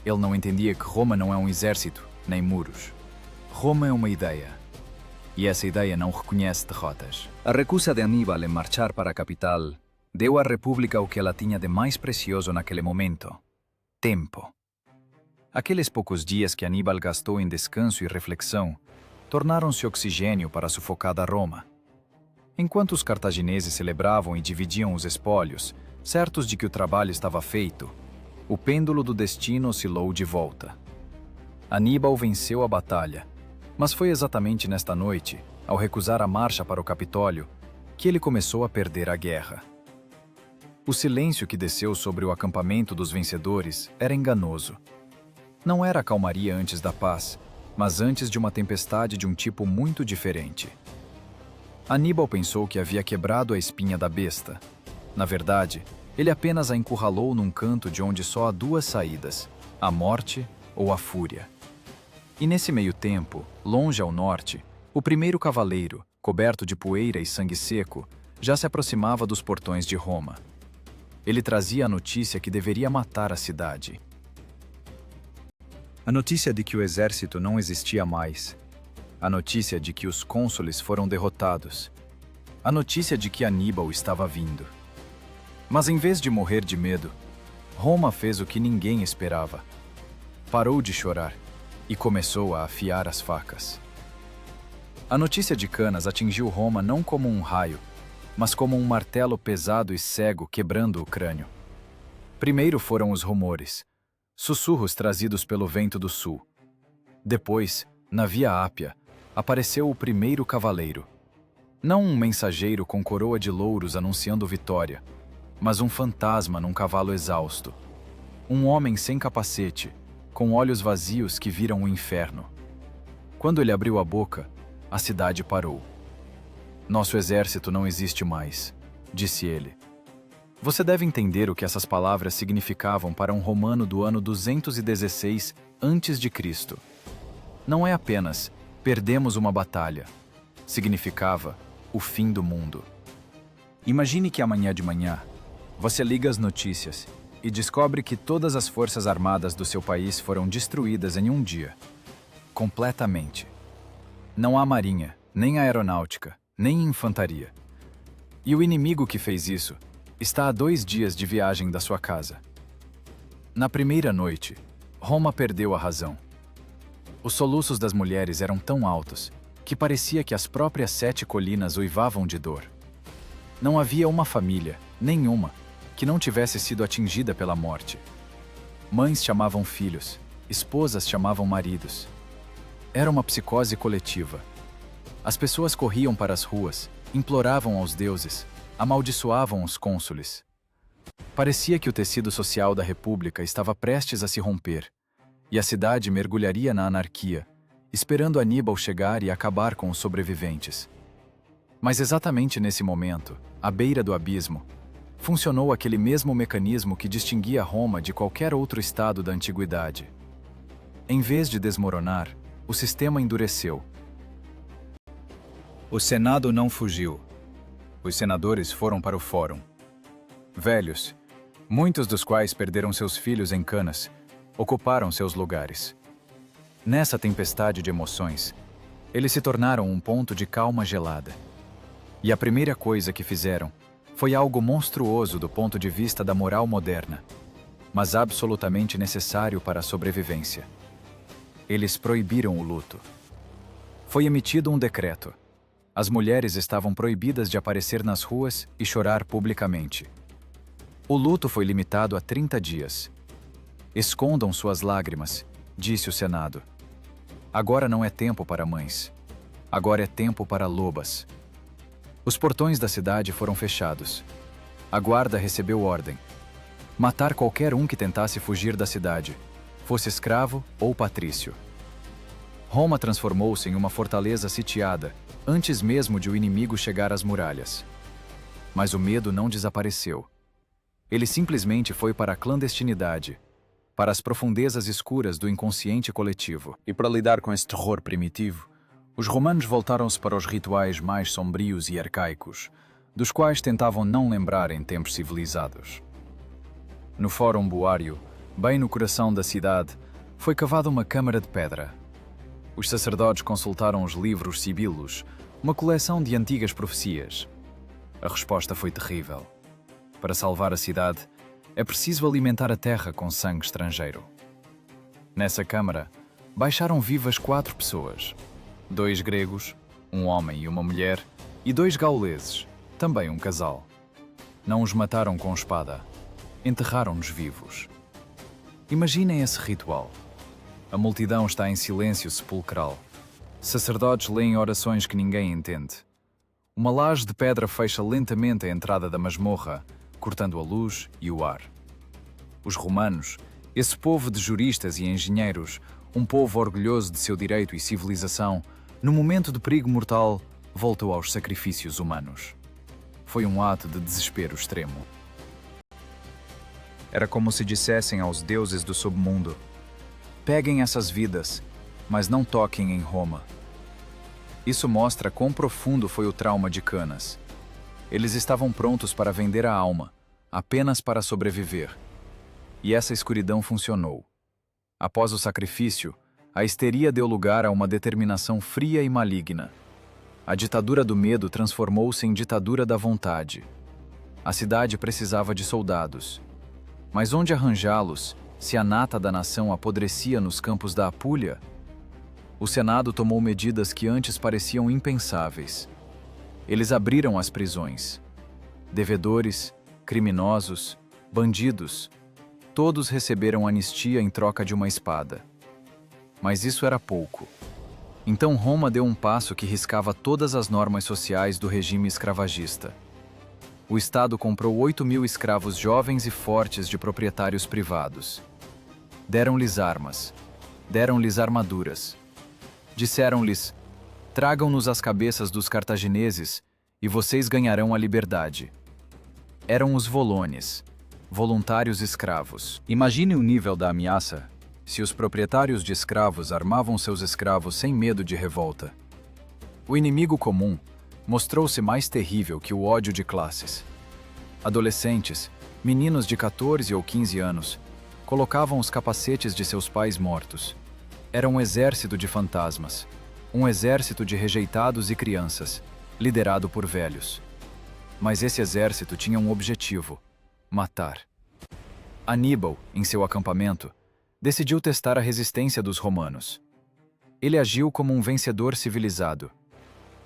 Ele não entendia que Roma não é um exército, nem muros. Roma é uma ideia. E essa ideia não reconhece derrotas. A recusa de Aníbal em marchar para a capital deu à República o que ela tinha de mais precioso naquele momento: tempo. Aqueles poucos dias que Aníbal gastou em descanso e reflexão tornaram-se oxigênio para a sufocada Roma. Enquanto os cartagineses celebravam e dividiam os espólios, certos de que o trabalho estava feito, o pêndulo do destino oscilou de volta. Aníbal venceu a batalha, mas foi exatamente nesta noite, ao recusar a marcha para o Capitólio, que ele começou a perder a guerra. O silêncio que desceu sobre o acampamento dos vencedores era enganoso. Não era a calmaria antes da paz, mas antes de uma tempestade de um tipo muito diferente. Aníbal pensou que havia quebrado a espinha da besta. Na verdade, ele apenas a encurralou num canto de onde só há duas saídas: a morte ou a fúria. E nesse meio tempo, longe ao norte, o primeiro cavaleiro, coberto de poeira e sangue seco, já se aproximava dos portões de Roma. Ele trazia a notícia que deveria matar a cidade. A notícia de que o exército não existia mais. A notícia de que os cônsules foram derrotados. A notícia de que Aníbal estava vindo. Mas em vez de morrer de medo, Roma fez o que ninguém esperava. Parou de chorar e começou a afiar as facas. A notícia de Canas atingiu Roma não como um raio, mas como um martelo pesado e cego quebrando o crânio. Primeiro foram os rumores, sussurros trazidos pelo vento do sul. Depois, na Via Ápia, apareceu o primeiro cavaleiro. Não um mensageiro com coroa de louros anunciando vitória, mas um fantasma num cavalo exausto. Um homem sem capacete, com olhos vazios que viram o inferno. Quando ele abriu a boca, a cidade parou. Nosso exército não existe mais, disse ele. Você deve entender o que essas palavras significavam para um romano do ano 216 a.C. Não é apenas perdemos uma batalha. Significava o fim do mundo. Imagine que amanhã de manhã, você liga as notícias e descobre que todas as forças armadas do seu país foram destruídas em um dia. Completamente. Não há marinha, nem aeronáutica, nem infantaria. E o inimigo que fez isso está a 2 dias de viagem da sua casa. Na primeira noite, Roma perdeu a razão. Os soluços das mulheres eram tão altos que parecia que as próprias 7 colinas uivavam de dor. Não havia uma família, nenhuma, que não tivesse sido atingida pela morte. Mães chamavam filhos, esposas chamavam maridos. Era uma psicose coletiva. As pessoas corriam para as ruas, imploravam aos deuses, amaldiçoavam os cônsules. Parecia que o tecido social da República estava prestes a se romper, e a cidade mergulharia na anarquia, esperando Aníbal chegar e acabar com os sobreviventes. Mas exatamente nesse momento, à beira do abismo, funcionou aquele mesmo mecanismo que distinguia Roma de qualquer outro estado da antiguidade. Em vez de desmoronar, o sistema endureceu. O Senado não fugiu. Os senadores foram para o fórum. Velhos, muitos dos quais perderam seus filhos em canas, ocuparam seus lugares. Nessa tempestade de emoções, eles se tornaram um ponto de calma gelada. E a primeira coisa que fizeram foi algo monstruoso do ponto de vista da moral moderna, mas absolutamente necessário para a sobrevivência. Eles proibiram o luto. Foi emitido um decreto. As mulheres estavam proibidas de aparecer nas ruas e chorar publicamente. O luto foi limitado a 30 dias. Escondam suas lágrimas, disse o Senado. Agora não é tempo para mães. Agora é tempo para lobas. Os portões da cidade foram fechados. A guarda recebeu ordem: matar qualquer um que tentasse fugir da cidade, fosse escravo ou patrício. Roma transformou-se em uma fortaleza sitiada antes mesmo de o inimigo chegar às muralhas. Mas o medo não desapareceu. Ele simplesmente foi para a clandestinidade, para as profundezas escuras do inconsciente coletivo. E para lidar com esse terror primitivo, os romanos voltaram-se para os rituais mais sombrios e arcaicos, dos quais tentavam não lembrar em tempos civilizados. No Fórum Boário, bem no coração da cidade, foi cavada uma câmara de pedra. Os sacerdotes consultaram os livros sibilos, uma coleção de antigas profecias. A resposta foi terrível. Para salvar a cidade, é preciso alimentar a terra com sangue estrangeiro. Nessa câmara, baixaram vivas 4 pessoas. 2 gregos, um homem e uma mulher, e 2 gauleses, também um casal. Não os mataram com espada, enterraram-nos vivos. Imaginem esse ritual. A multidão está em silêncio sepulcral. Sacerdotes leem orações que ninguém entende. Uma laje de pedra fecha lentamente a entrada da masmorra, cortando a luz e o ar. Os romanos, esse povo de juristas e engenheiros, um povo orgulhoso de seu direito e civilização, no momento de perigo mortal, voltou aos sacrifícios humanos. Foi um ato de desespero extremo. Era como se dissessem aos deuses do submundo: peguem essas vidas, mas não toquem em Roma. Isso mostra quão profundo foi o trauma de Canas. Eles estavam prontos para vender a alma, apenas para sobreviver. E essa escuridão funcionou. Após o sacrifício, a histeria deu lugar a uma determinação fria e maligna. A ditadura do medo transformou-se em ditadura da vontade. A cidade precisava de soldados. Mas onde arranjá-los, se a nata da nação apodrecia nos campos da Apúlia? O Senado tomou medidas que antes pareciam impensáveis. Eles abriram as prisões. Devedores, criminosos, bandidos, todos receberam anistia em troca de uma espada. Mas isso era pouco. Então Roma deu um passo que riscava todas as normas sociais do regime escravagista. O Estado comprou 8.000 escravos jovens e fortes de proprietários privados. Deram-lhes armas, deram-lhes armaduras. Disseram-lhes: tragam-nos as cabeças dos cartagineses e vocês ganharão a liberdade. Eram os volones, voluntários escravos. Imagine o nível da ameaça se os proprietários de escravos armavam seus escravos sem medo de revolta. O inimigo comum mostrou-se mais terrível que o ódio de classes. Adolescentes, meninos de 14 ou 15 anos, colocavam os capacetes de seus pais mortos. Era um exército de fantasmas, um exército de rejeitados e crianças, liderado por velhos. Mas esse exército tinha um objetivo: matar. Aníbal, em seu acampamento, decidiu testar a resistência dos romanos. Ele agiu como um vencedor civilizado.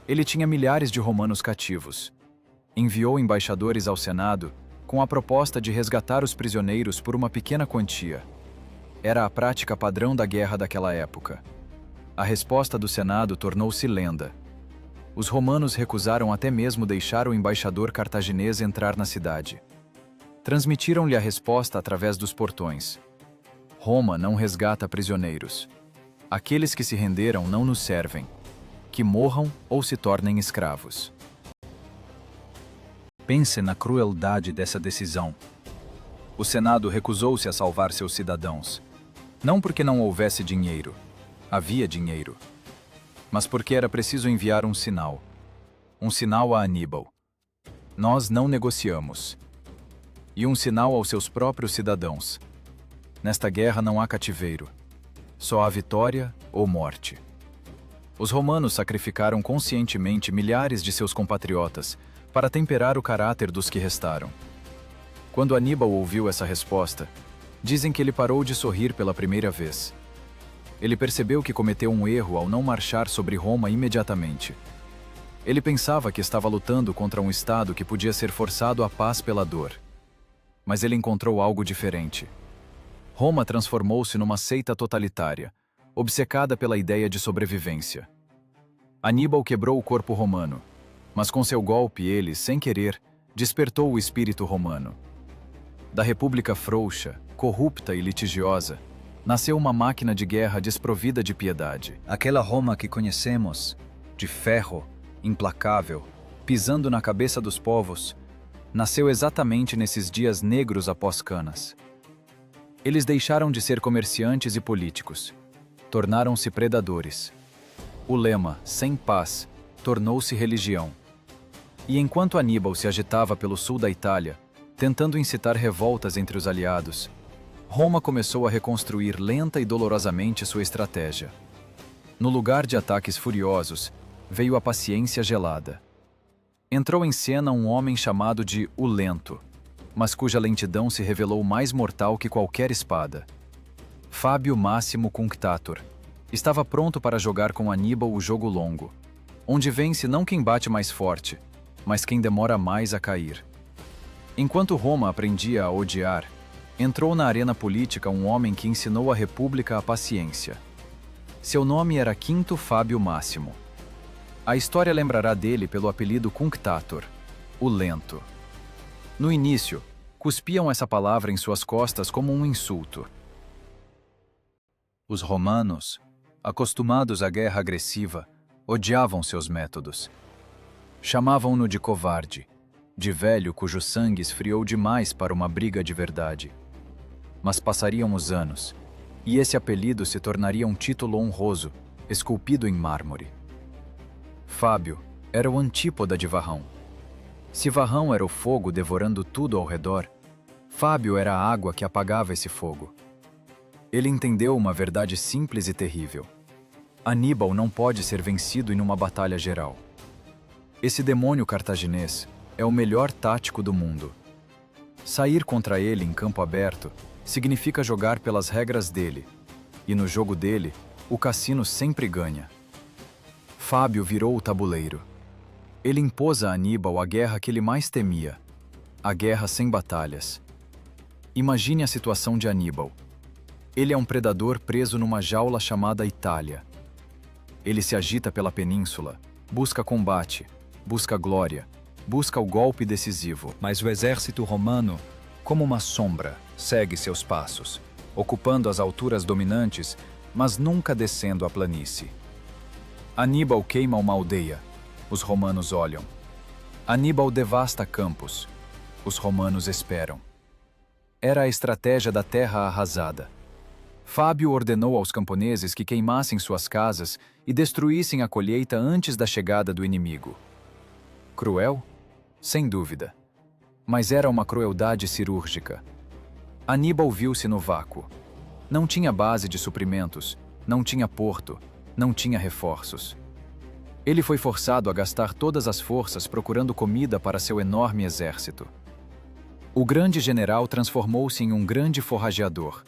Ele tinha milhares de romanos cativos. Enviou embaixadores ao Senado com a proposta de resgatar os prisioneiros por uma pequena quantia. Era a prática padrão da guerra daquela época. A resposta do Senado tornou-se lenda. Os romanos recusaram até mesmo deixar o embaixador cartaginês entrar na cidade. Transmitiram-lhe a resposta através dos portões. Roma não resgata prisioneiros. Aqueles que se renderam não nos servem. Que morram ou se tornem escravos. Pense na crueldade dessa decisão. O Senado recusou-se a salvar seus cidadãos. Não porque não houvesse dinheiro. Havia dinheiro. Mas porque era preciso enviar um sinal. Um sinal a Aníbal. Nós não negociamos. E um sinal aos seus próprios cidadãos. Nesta guerra não há cativeiro. Só há vitória ou morte. Os romanos sacrificaram conscientemente milhares de seus compatriotas para temperar o caráter dos que restaram. Quando Aníbal ouviu essa resposta, dizem que ele parou de sorrir pela primeira vez. Ele percebeu que cometeu um erro ao não marchar sobre Roma imediatamente. Ele pensava que estava lutando contra um estado que podia ser forçado à paz pela dor. Mas ele encontrou algo diferente. Roma transformou-se numa seita totalitária, obcecada pela ideia de sobrevivência. Aníbal quebrou o corpo romano, mas com seu golpe ele, sem querer, despertou o espírito romano. Da república frouxa, corrupta e litigiosa, nasceu uma máquina de guerra desprovida de piedade. Aquela Roma que conhecemos, de ferro, implacável, pisando na cabeça dos povos, nasceu exatamente nesses dias negros após Canas. Eles deixaram de ser comerciantes e políticos. Tornaram-se predadores. O lema, sem paz, tornou-se religião. E enquanto Aníbal se agitava pelo sul da Itália, tentando incitar revoltas entre os aliados, Roma começou a reconstruir lenta e dolorosamente sua estratégia. No lugar de ataques furiosos, veio a paciência gelada. Entrou em cena um homem chamado de O Lento, mas cuja lentidão se revelou mais mortal que qualquer espada. Fábio Máximo Cunctator estava pronto para jogar com Aníbal o jogo longo, onde vence não quem bate mais forte, mas quem demora mais a cair. Enquanto Roma aprendia a odiar, entrou na arena política um homem que ensinou à República a paciência. Seu nome era Quinto Fábio Máximo. A história lembrará dele pelo apelido Cunctator, o Lento. No início, cuspiam essa palavra em suas costas como um insulto. Os romanos, acostumados à guerra agressiva, odiavam seus métodos. Chamavam-no de covarde, de velho cujo sangue esfriou demais para uma briga de verdade. Mas passariam os anos, e esse apelido se tornaria um título honroso, esculpido em mármore. Fábio era o antípoda de Varrão. Se Varrão era o fogo devorando tudo ao redor, Fábio era a água que apagava esse fogo. Ele entendeu uma verdade simples e terrível. Aníbal não pode ser vencido em uma batalha geral. Esse demônio cartaginês é o melhor tático do mundo. Sair contra ele em campo aberto significa jogar pelas regras dele, e no jogo dele, o cassino sempre ganha. Fábio virou o tabuleiro. Ele impôs a Aníbal a guerra que ele mais temia, a guerra sem batalhas. Imagine a situação de Aníbal. Ele é um predador preso numa jaula chamada Itália. Ele se agita pela península, busca combate, busca glória, busca o golpe decisivo. Mas o exército romano, como uma sombra, segue seus passos, ocupando as alturas dominantes, mas nunca descendo a planície. Aníbal queima uma aldeia. Os romanos olham. Aníbal devasta campos. Os romanos esperam. Era a estratégia da terra arrasada. Fábio ordenou aos camponeses que queimassem suas casas e destruíssem a colheita antes da chegada do inimigo. Cruel? Sem dúvida. Mas era uma crueldade cirúrgica. Aníbal viu-se no vácuo. Não tinha base de suprimentos, não tinha porto, não tinha reforços. Ele foi forçado a gastar todas as forças procurando comida para seu enorme exército. O grande general transformou-se em um grande forrageador.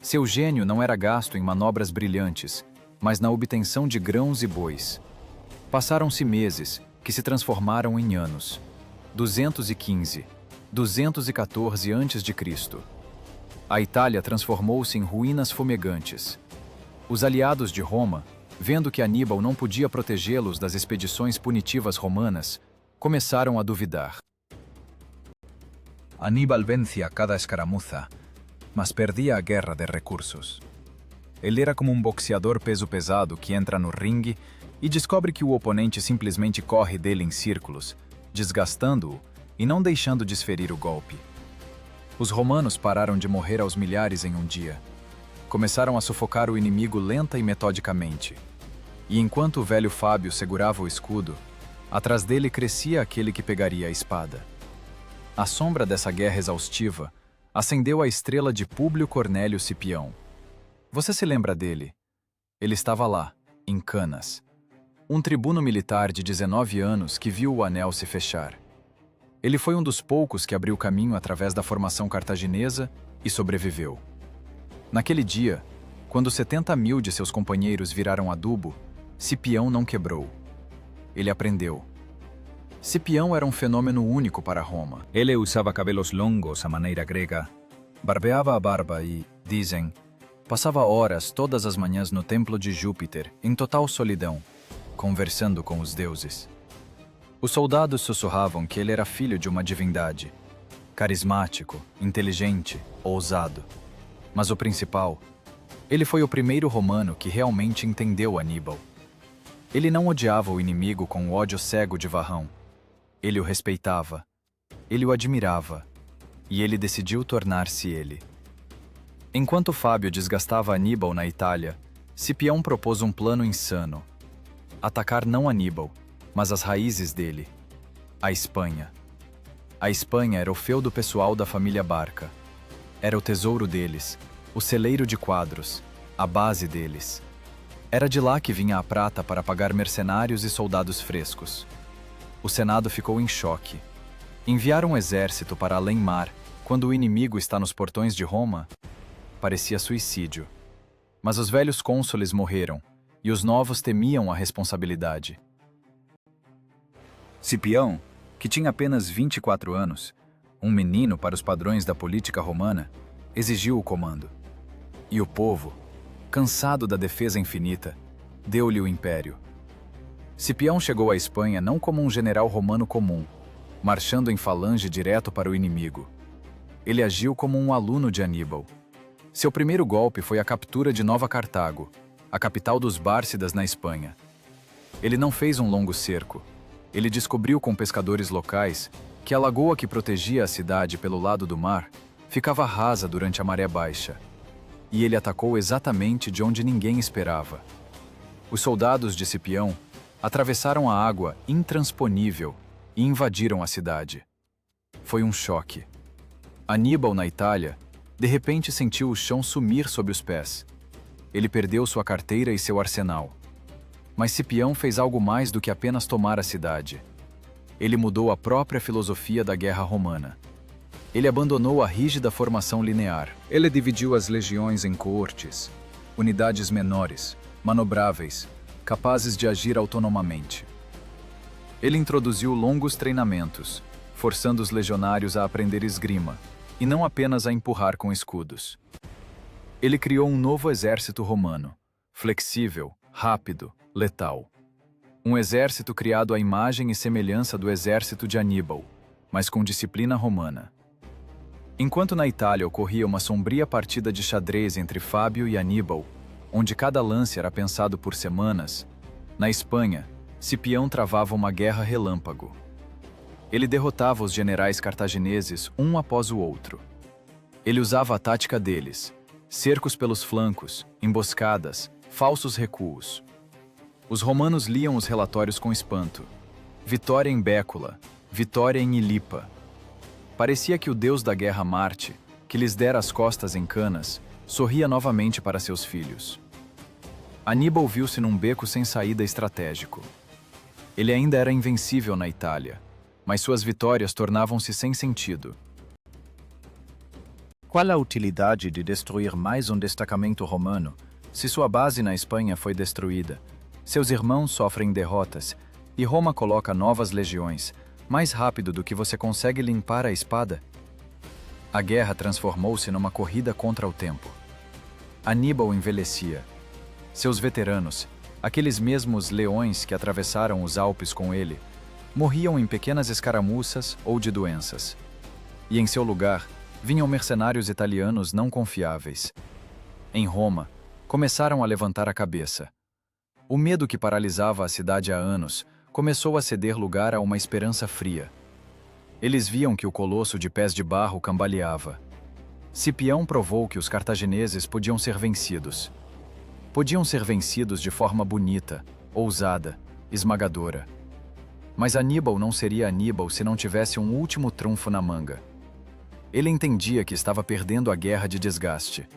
Seu gênio não era gasto em manobras brilhantes, mas na obtenção de grãos e bois. Passaram-se meses, que se transformaram em anos. 215, 214 a.C. A Itália transformou-se em ruínas fumegantes. Os aliados de Roma, vendo que Aníbal não podia protegê-los das expedições punitivas romanas, começaram a duvidar. Aníbal vencia cada escaramuza, mas perdia a guerra de recursos. Ele era como um boxeador peso pesado que entra no ringue e descobre que o oponente simplesmente corre dele em círculos, desgastando-o e não deixando desferir o golpe. Os romanos pararam de morrer aos milhares em um dia. Começaram a sufocar o inimigo lenta e metodicamente. E enquanto o velho Fábio segurava o escudo, atrás dele crescia aquele que pegaria a espada. À sombra dessa guerra exaustiva, acendeu a estrela de Públio Cornélio Cipião. Você se lembra dele? Ele estava lá, em Canas. Um tribuno militar de 19 anos que viu o anel se fechar. Ele foi um dos poucos que abriu caminho através da formação cartaginesa e sobreviveu. Naquele dia, quando 70.000 de seus companheiros viraram adubo, Cipião não quebrou. Ele aprendeu. Cipião era um fenômeno único para Roma. Ele usava cabelos longos à maneira grega, barbeava a barba e, dizem, passava horas todas as manhãs no templo de Júpiter, em total solidão, conversando com os deuses. Os soldados sussurravam que ele era filho de uma divindade, carismático, inteligente, ousado. Mas o principal, ele foi o primeiro romano que realmente entendeu Aníbal. Ele não odiava o inimigo com o ódio cego de Varrão. Ele o respeitava, ele o admirava, e ele decidiu tornar-se ele. Enquanto Fábio desgastava Aníbal na Itália, Cipião propôs um plano insano. Atacar não Aníbal, mas as raízes dele, a Espanha. A Espanha era o feudo pessoal da família Barca. Era o tesouro deles, o celeiro de quadros, a base deles. Era de lá que vinha a prata para pagar mercenários e soldados frescos. O Senado ficou em choque. Enviar um exército para além-mar, quando o inimigo está nos portões de Roma, parecia suicídio. Mas os velhos cônsules morreram, e os novos temiam a responsabilidade. Cipião, que tinha apenas 24 anos, um menino para os padrões da política romana, exigiu o comando. E o povo, cansado da defesa infinita, deu-lhe o império. Cipião chegou à Espanha não como um general romano comum, marchando em falange direto para o inimigo. Ele agiu como um aluno de Aníbal. Seu primeiro golpe foi a captura de Nova Cartago, a capital dos Bárcidas na Espanha. Ele não fez um longo cerco. Ele descobriu com pescadores locais que a lagoa que protegia a cidade pelo lado do mar ficava rasa durante a maré baixa. E ele atacou exatamente de onde ninguém esperava. Os soldados de Cipião atravessaram a água intransponível e invadiram a cidade. Foi um choque. Aníbal, na Itália, de repente sentiu o chão sumir sob os pés. Ele perdeu sua carteira e seu arsenal. Mas Cipião fez algo mais do que apenas tomar a cidade. Ele mudou a própria filosofia da guerra romana. Ele abandonou a rígida formação linear. Ele dividiu as legiões em coortes, unidades menores, manobráveis, capazes de agir autonomamente. Ele introduziu longos treinamentos, forçando os legionários a aprender esgrima, e não apenas a empurrar com escudos. Ele criou um novo exército romano, flexível, rápido, letal. Um exército criado à imagem e semelhança do exército de Aníbal, mas com disciplina romana. Enquanto na Itália ocorria uma sombria partida de xadrez entre Fábio e Aníbal, onde cada lance era pensado por semanas, na Espanha, Cipião travava uma guerra relâmpago. Ele derrotava os generais cartagineses um após o outro. Ele usava a tática deles: cercos pelos flancos, emboscadas, falsos recuos. Os romanos liam os relatórios com espanto. Vitória em Bécula, vitória em Ilipa. Parecia que o deus da guerra Marte, que lhes dera as costas em Canas, sorria novamente para seus filhos. Aníbal viu-se num beco sem saída estratégico. Ele ainda era invencível na Itália, mas suas vitórias tornavam-se sem sentido. Qual a utilidade de destruir mais um destacamento romano, se sua base na Espanha foi destruída, seus irmãos sofrem derrotas e Roma coloca novas legiões, mais rápido do que você consegue limpar a espada. A guerra transformou-se numa corrida contra o tempo. Aníbal envelhecia. Seus veteranos, aqueles mesmos leões que atravessaram os Alpes com ele, morriam em pequenas escaramuças ou de doenças. E em seu lugar, vinham mercenários italianos não confiáveis. Em Roma, começaram a levantar a cabeça. O medo que paralisava a cidade há anos começou a ceder lugar a uma esperança fria. Eles viam que o colosso de pés de barro cambaleava. Cipião provou que os cartagineses podiam ser vencidos. Podiam ser vencidos de forma bonita, ousada, esmagadora. Mas Aníbal não seria Aníbal se não tivesse um último trunfo na manga. Ele entendia que estava perdendo a guerra de desgaste.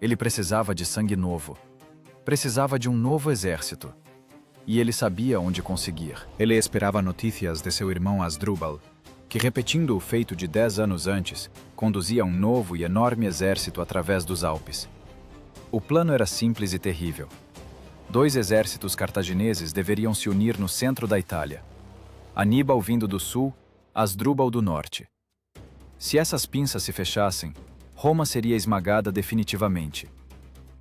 Ele precisava de sangue novo. Precisava de um novo exército. E ele sabia onde conseguir. Ele esperava notícias de seu irmão Asdrúbal, que, repetindo o feito de 10 anos antes, conduzia um novo e enorme exército através dos Alpes. O plano era simples e terrível. 2 exércitos cartagineses deveriam se unir no centro da Itália. Aníbal vindo do sul, Asdrúbal do norte. Se essas pinças se fechassem, Roma seria esmagada definitivamente.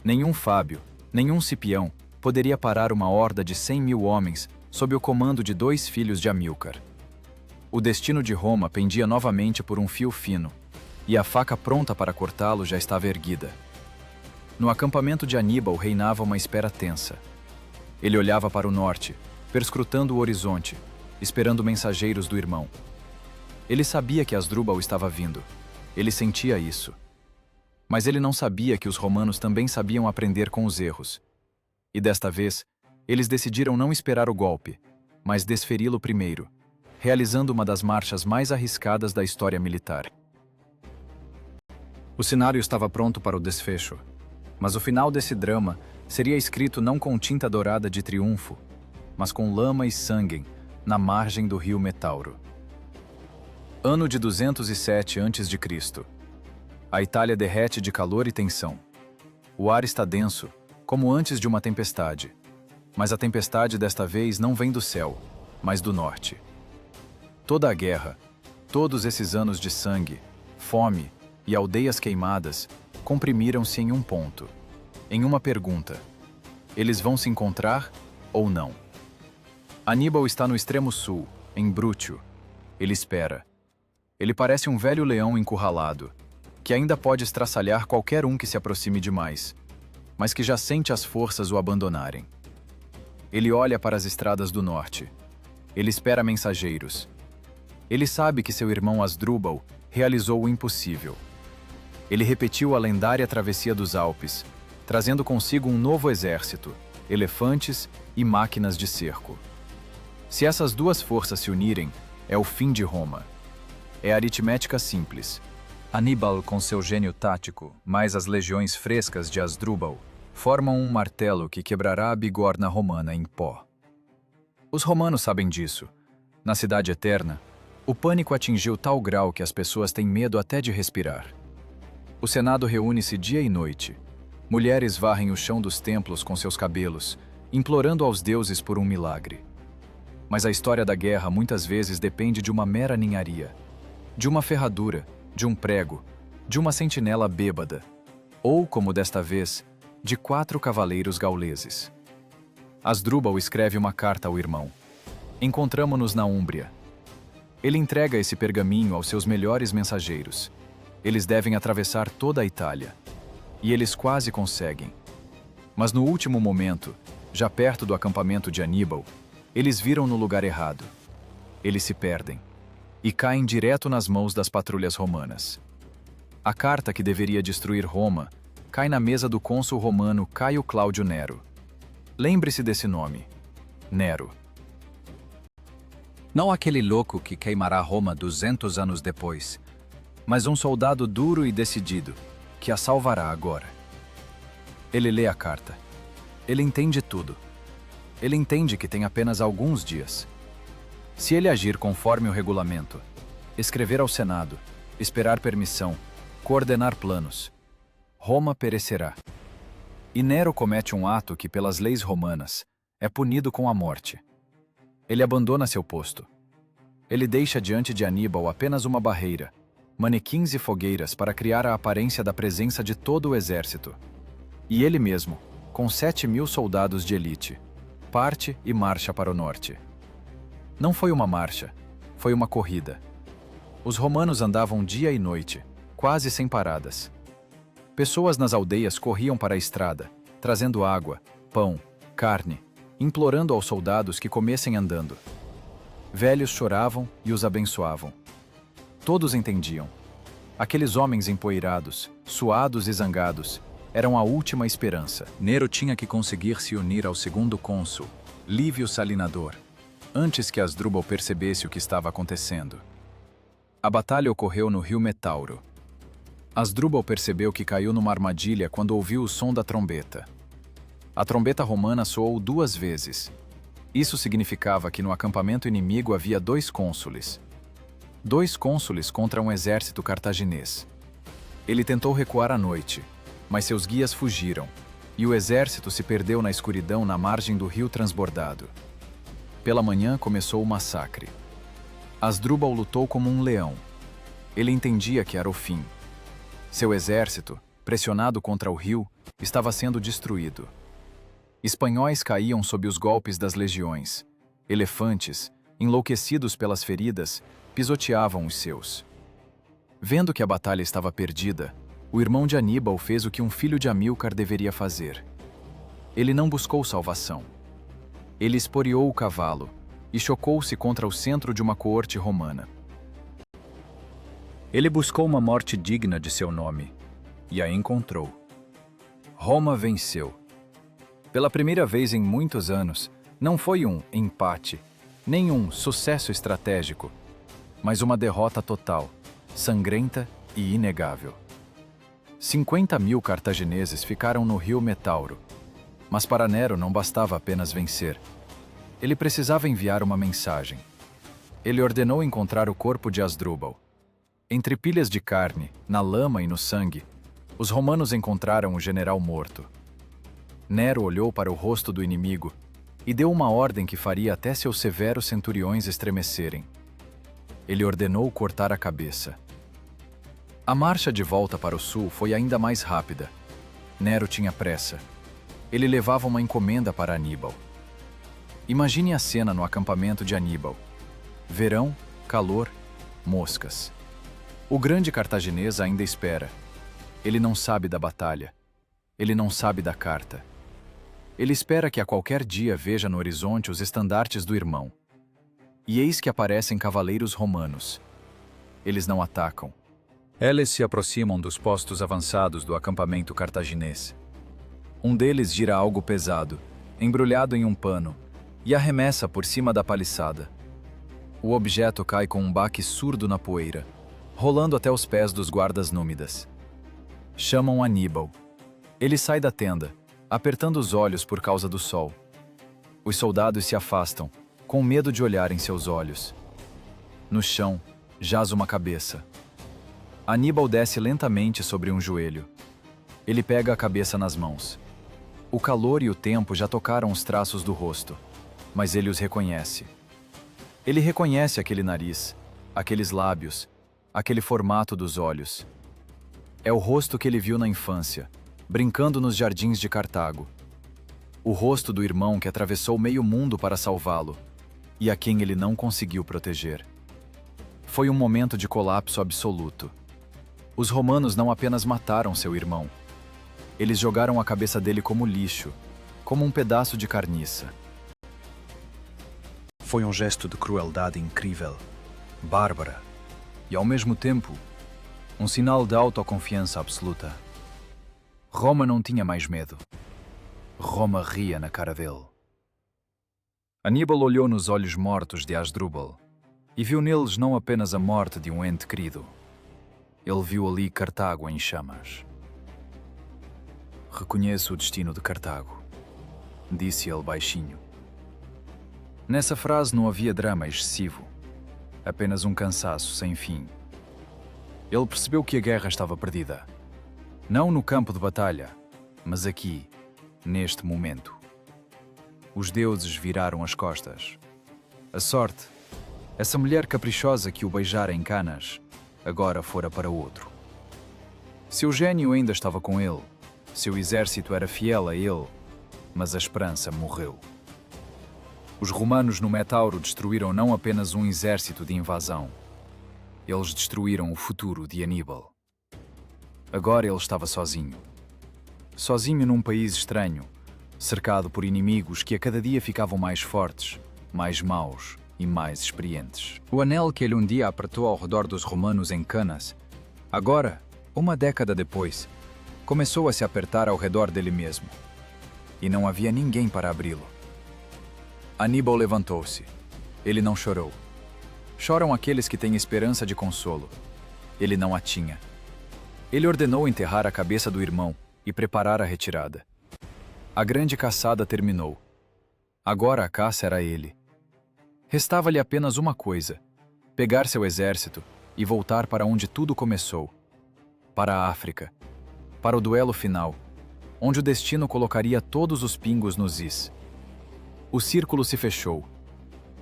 Nenhum Fábio, nenhum Cipião poderia parar uma horda de 100.000 homens sob o comando de 2 filhos de Amílcar. O destino de Roma pendia novamente por um fio fino, e a faca pronta para cortá-lo já estava erguida. No acampamento de Aníbal reinava uma espera tensa. Ele olhava para o norte, perscrutando o horizonte, esperando mensageiros do irmão. Ele sabia que Asdrúbal estava vindo. Ele sentia isso. Mas ele não sabia que os romanos também sabiam aprender com os erros. E desta vez, eles decidiram não esperar o golpe, mas desferi-lo primeiro, realizando uma das marchas mais arriscadas da história militar. O cenário estava pronto para o desfecho, mas o final desse drama seria escrito não com tinta dourada de triunfo, mas com lama e sangue na margem do rio Metauro. Ano de 207 a.C. A Itália derrete de calor e tensão. O ar está denso, como antes de uma tempestade. Mas a tempestade desta vez não vem do céu, mas do norte. Toda a guerra, todos esses anos de sangue, fome e aldeias queimadas, comprimiram-se em um ponto, em uma pergunta: eles vão se encontrar ou não? Aníbal está no extremo sul, em Brútio. Ele espera. Ele parece um velho leão encurralado, que ainda pode estraçalhar qualquer um que se aproxime demais, mas que já sente as forças o abandonarem. Ele olha para as estradas do norte. Ele espera mensageiros. Ele sabe que seu irmão Asdrúbal realizou o impossível. Ele repetiu a lendária travessia dos Alpes, trazendo consigo um novo exército, elefantes e máquinas de cerco. Se essas duas forças se unirem, é o fim de Roma. É aritmética simples. Aníbal, com seu gênio tático, mais as legiões frescas de Asdrúbal, formam um martelo que quebrará a bigorna romana em pó. Os romanos sabem disso. Na Cidade Eterna, o pânico atingiu tal grau que as pessoas têm medo até de respirar. O Senado reúne-se dia e noite. Mulheres varrem o chão dos templos com seus cabelos, implorando aos deuses por um milagre. Mas a história da guerra muitas vezes depende de uma mera ninharia, de uma ferradura, de um prego, de uma sentinela bêbada, ou, como desta vez, de 4 cavaleiros gauleses. Asdrúbal escreve uma carta ao irmão. Encontramo-nos na Úmbria. Ele entrega esse pergaminho aos seus melhores mensageiros. Eles devem atravessar toda a Itália. E eles quase conseguem. Mas no último momento, já perto do acampamento de Aníbal, eles viram no lugar errado. Eles se perdem e caem direto nas mãos das patrulhas romanas. A carta que deveria destruir Roma cai na mesa do cônsul romano Caio Cláudio Nero. Lembre-se desse nome: Nero. Não aquele louco que queimará Roma 200 anos depois, mas um soldado duro e decidido, que a salvará agora. Ele lê a carta. Ele entende tudo. Ele entende que tem apenas alguns dias. Se ele agir conforme o regulamento, escrever ao Senado, esperar permissão, coordenar planos, Roma perecerá. E Nero comete um ato que, pelas leis romanas, é punido com a morte. Ele abandona seu posto. Ele deixa diante de Aníbal apenas uma barreira, manequins e fogueiras para criar a aparência da presença de todo o exército. E ele mesmo, com 7.000 soldados de elite, parte e marcha para o norte. Não foi uma marcha, foi uma corrida. Os romanos andavam dia e noite, quase sem paradas. Pessoas nas aldeias corriam para a estrada, trazendo água, pão, carne, implorando aos soldados que comessem andando. Velhos choravam e os abençoavam. Todos entendiam. Aqueles homens empoeirados, suados e zangados, eram a última esperança. Nero tinha que conseguir se unir ao segundo cônsul, Lívio Salinador, antes que Asdrúbal percebesse o que estava acontecendo. A batalha ocorreu no rio Metauro. Asdrúbal percebeu que caiu numa armadilha quando ouviu o som da trombeta. A trombeta romana soou 2 vezes. Isso significava que no acampamento inimigo havia 2 cônsules. 2 cônsules contra um exército cartaginês. Ele tentou recuar à noite, mas seus guias fugiram, e o exército se perdeu na escuridão na margem do rio transbordado. Pela manhã começou o massacre. Asdrúbal lutou como um leão. Ele entendia que era o fim. Seu exército, pressionado contra o rio, estava sendo destruído. Espanhóis caíam sob os golpes das legiões. Elefantes, enlouquecidos pelas feridas, pisoteavam os seus. Vendo que a batalha estava perdida, o irmão de Aníbal fez o que um filho de Amílcar deveria fazer. Ele não buscou salvação. Ele esporeou o cavalo e chocou-se contra o centro de uma coorte romana. Ele buscou uma morte digna de seu nome, e a encontrou. Roma venceu. Pela primeira vez em muitos anos, não foi um empate, nem um sucesso estratégico, mas uma derrota total, sangrenta e inegável. 50.000 cartagineses ficaram no rio Metauro, mas para Nero não bastava apenas vencer. Ele precisava enviar uma mensagem. Ele ordenou encontrar o corpo de Asdrúbal. Entre pilhas de carne, na lama e no sangue, os romanos encontraram o general morto. Nero olhou para o rosto do inimigo e deu uma ordem que faria até seus severos centuriões estremecerem. Ele ordenou cortar a cabeça. A marcha de volta para o sul foi ainda mais rápida. Nero tinha pressa. Ele levava uma encomenda para Aníbal. Imagine a cena no acampamento de Aníbal. Verão, calor, moscas. O grande cartaginês ainda espera. Ele não sabe da batalha. Ele não sabe da carta. Ele espera que a qualquer dia veja no horizonte os estandartes do irmão. E eis que aparecem cavaleiros romanos. Eles não atacam. Eles se aproximam dos postos avançados do acampamento cartaginês. Um deles gira algo pesado, embrulhado em um pano, e arremessa por cima da paliçada. O objeto cai com um baque surdo na poeira, rolando até os pés dos guardas númidas. Chamam Aníbal. Ele sai da tenda, apertando os olhos por causa do sol. Os soldados se afastam, com medo de olhar em seus olhos. No chão, jaz uma cabeça. Aníbal desce lentamente sobre um joelho. Ele pega a cabeça nas mãos. O calor e o tempo já tocaram os traços do rosto, mas ele os reconhece. Ele reconhece aquele nariz, aqueles lábios, aquele formato dos olhos. É o rosto que ele viu na infância, brincando nos jardins de Cartago. O rosto do irmão que atravessou meio mundo para salvá-lo, e a quem ele não conseguiu proteger. Foi um momento de colapso absoluto. Os romanos não apenas mataram seu irmão. Eles jogaram a cabeça dele como lixo, como um pedaço de carniça. Foi um gesto de crueldade incrível, bárbara, e ao mesmo tempo, um sinal de autoconfiança absoluta. Roma não tinha mais medo. Roma ria na cara dele. Aníbal olhou nos olhos mortos de Asdrúbal e viu neles não apenas a morte de um ente querido. Ele viu ali Cartago em chamas. Reconheço o destino de Cartago, disse ele baixinho. Nessa frase não havia drama excessivo, apenas um cansaço sem fim. Ele percebeu que a guerra estava perdida. Não no campo de batalha, mas aqui, neste momento. Os deuses viraram as costas. A sorte, Essa mulher caprichosa que o beijara em Canas, agora fora para outro. Seu gênio ainda estava com ele, seu exército era fiel a ele, mas a esperança morreu. Os romanos no Metauro destruíram não apenas um exército de invasão, eles destruíram o futuro de Aníbal. Agora ele estava sozinho. Sozinho num país estranho, cercado por inimigos que a cada dia ficavam mais fortes, mais maus e mais experientes. O anel que ele um dia apertou ao redor dos romanos em Canas, agora, uma década depois, começou a se apertar ao redor dele mesmo. E não havia ninguém para abri-lo. Aníbal levantou-se. Ele não chorou. Choram aqueles que têm esperança de consolo. Ele não a tinha. Ele ordenou enterrar a cabeça do irmão e preparar a retirada. A grande caçada terminou. Agora a caça era ele. Restava-lhe apenas uma coisa: pegar seu exército e voltar para onde tudo começou. Para a África. Para o duelo final, onde o destino colocaria todos os pingos nos is. O círculo se fechou.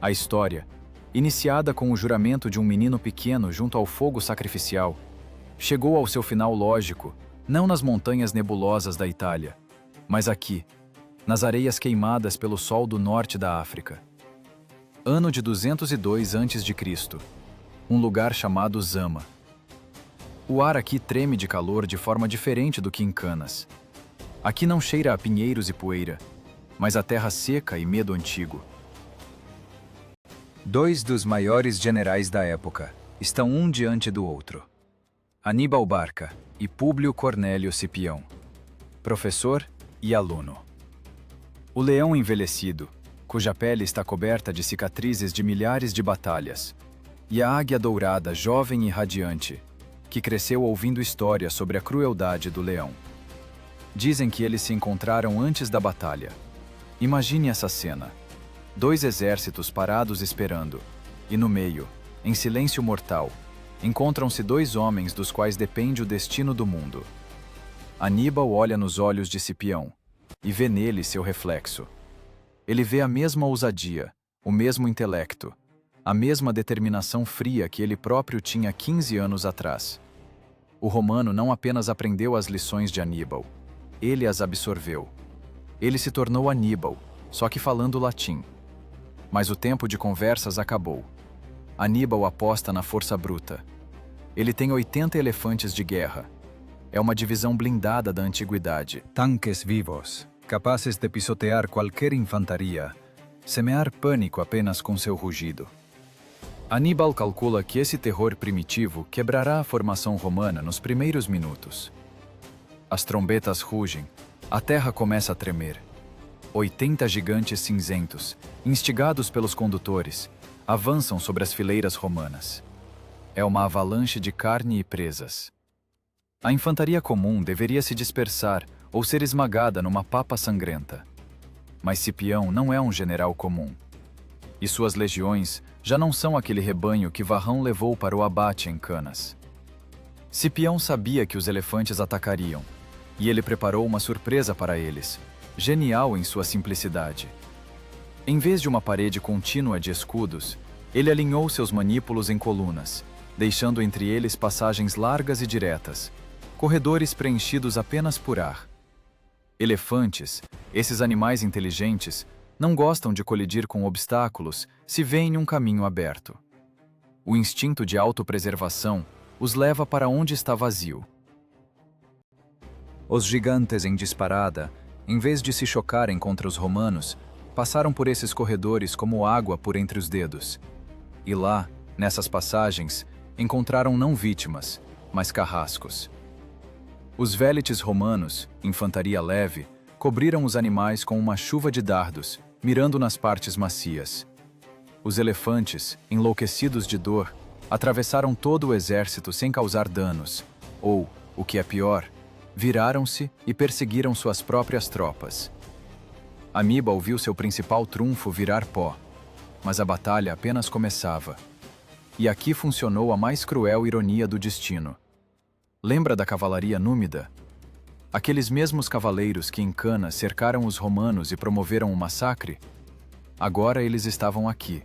A história, iniciada com o juramento de um menino pequeno junto ao fogo sacrificial, chegou ao seu final lógico, não nas montanhas nebulosas da Itália, mas aqui, nas areias queimadas pelo sol do norte da África. Ano de 202 a.C., um lugar chamado Zama. O ar aqui treme de calor de forma diferente do que em Canas. Aqui não cheira a pinheiros e poeira, mas a terra seca e medo antigo. Dois dos maiores generais da época estão um diante do outro. Aníbal Barca e Públio Cornélio Cipião. Professor e aluno. O leão envelhecido, cuja pele está coberta de cicatrizes de milhares de batalhas, e a águia dourada jovem e radiante, que cresceu ouvindo histórias sobre a crueldade do leão. Dizem que eles se encontraram antes da batalha. Imagine essa cena. 2 exércitos parados esperando, e no meio, em silêncio mortal, encontram-se 2 homens dos quais depende o destino do mundo. Aníbal olha nos olhos de Cipião e vê nele seu reflexo. Ele vê a mesma ousadia, o mesmo intelecto, a mesma determinação fria que ele próprio tinha 15 anos atrás. O romano não apenas aprendeu as lições de Aníbal, ele as absorveu. Ele se tornou Aníbal, só que falando latim. Mas o tempo de conversas acabou. Aníbal aposta na força bruta. Ele tem 80 elefantes de guerra. É uma divisão blindada da antiguidade. Tanques vivos, capazes de pisotear qualquer infantaria, semear pânico apenas com seu rugido. Aníbal calcula que esse terror primitivo quebrará a formação romana nos primeiros minutos. As trombetas rugem, a terra começa a tremer. 80 gigantes cinzentos, instigados pelos condutores, avançam sobre as fileiras romanas. É uma avalanche de carne e presas. A infantaria comum deveria se dispersar ou ser esmagada numa papa sangrenta. Mas Cipião não é um general comum. E suas legiões já não são aquele rebanho que Varrão levou para o abate em Canas. Cipião sabia que os elefantes atacariam, e ele preparou uma surpresa para eles, genial em sua simplicidade. Em vez de uma parede contínua de escudos, ele alinhou seus manípulos em colunas, deixando entre eles passagens largas e diretas, corredores preenchidos apenas por ar. Elefantes, esses animais inteligentes, não gostam de colidir com obstáculos se veem um caminho aberto. O instinto de autopreservação os leva para onde está vazio. Os gigantes em disparada, em vez de se chocarem contra os romanos, passaram por esses corredores como água por entre os dedos. E lá, nessas passagens, encontraram não vítimas, mas carrascos. Os vélites romanos, infantaria leve, cobriram os animais com uma chuva de dardos, mirando nas partes macias. Os elefantes, enlouquecidos de dor, atravessaram todo o exército sem causar danos, ou, o que é pior, viraram-se e perseguiram suas próprias tropas. Aníbal viu seu principal trunfo virar pó, mas a batalha apenas começava. E aqui funcionou a mais cruel ironia do destino. Lembra da cavalaria númida? Aqueles mesmos cavaleiros que em Canas cercaram os romanos e promoveram o massacre? Agora eles estavam aqui.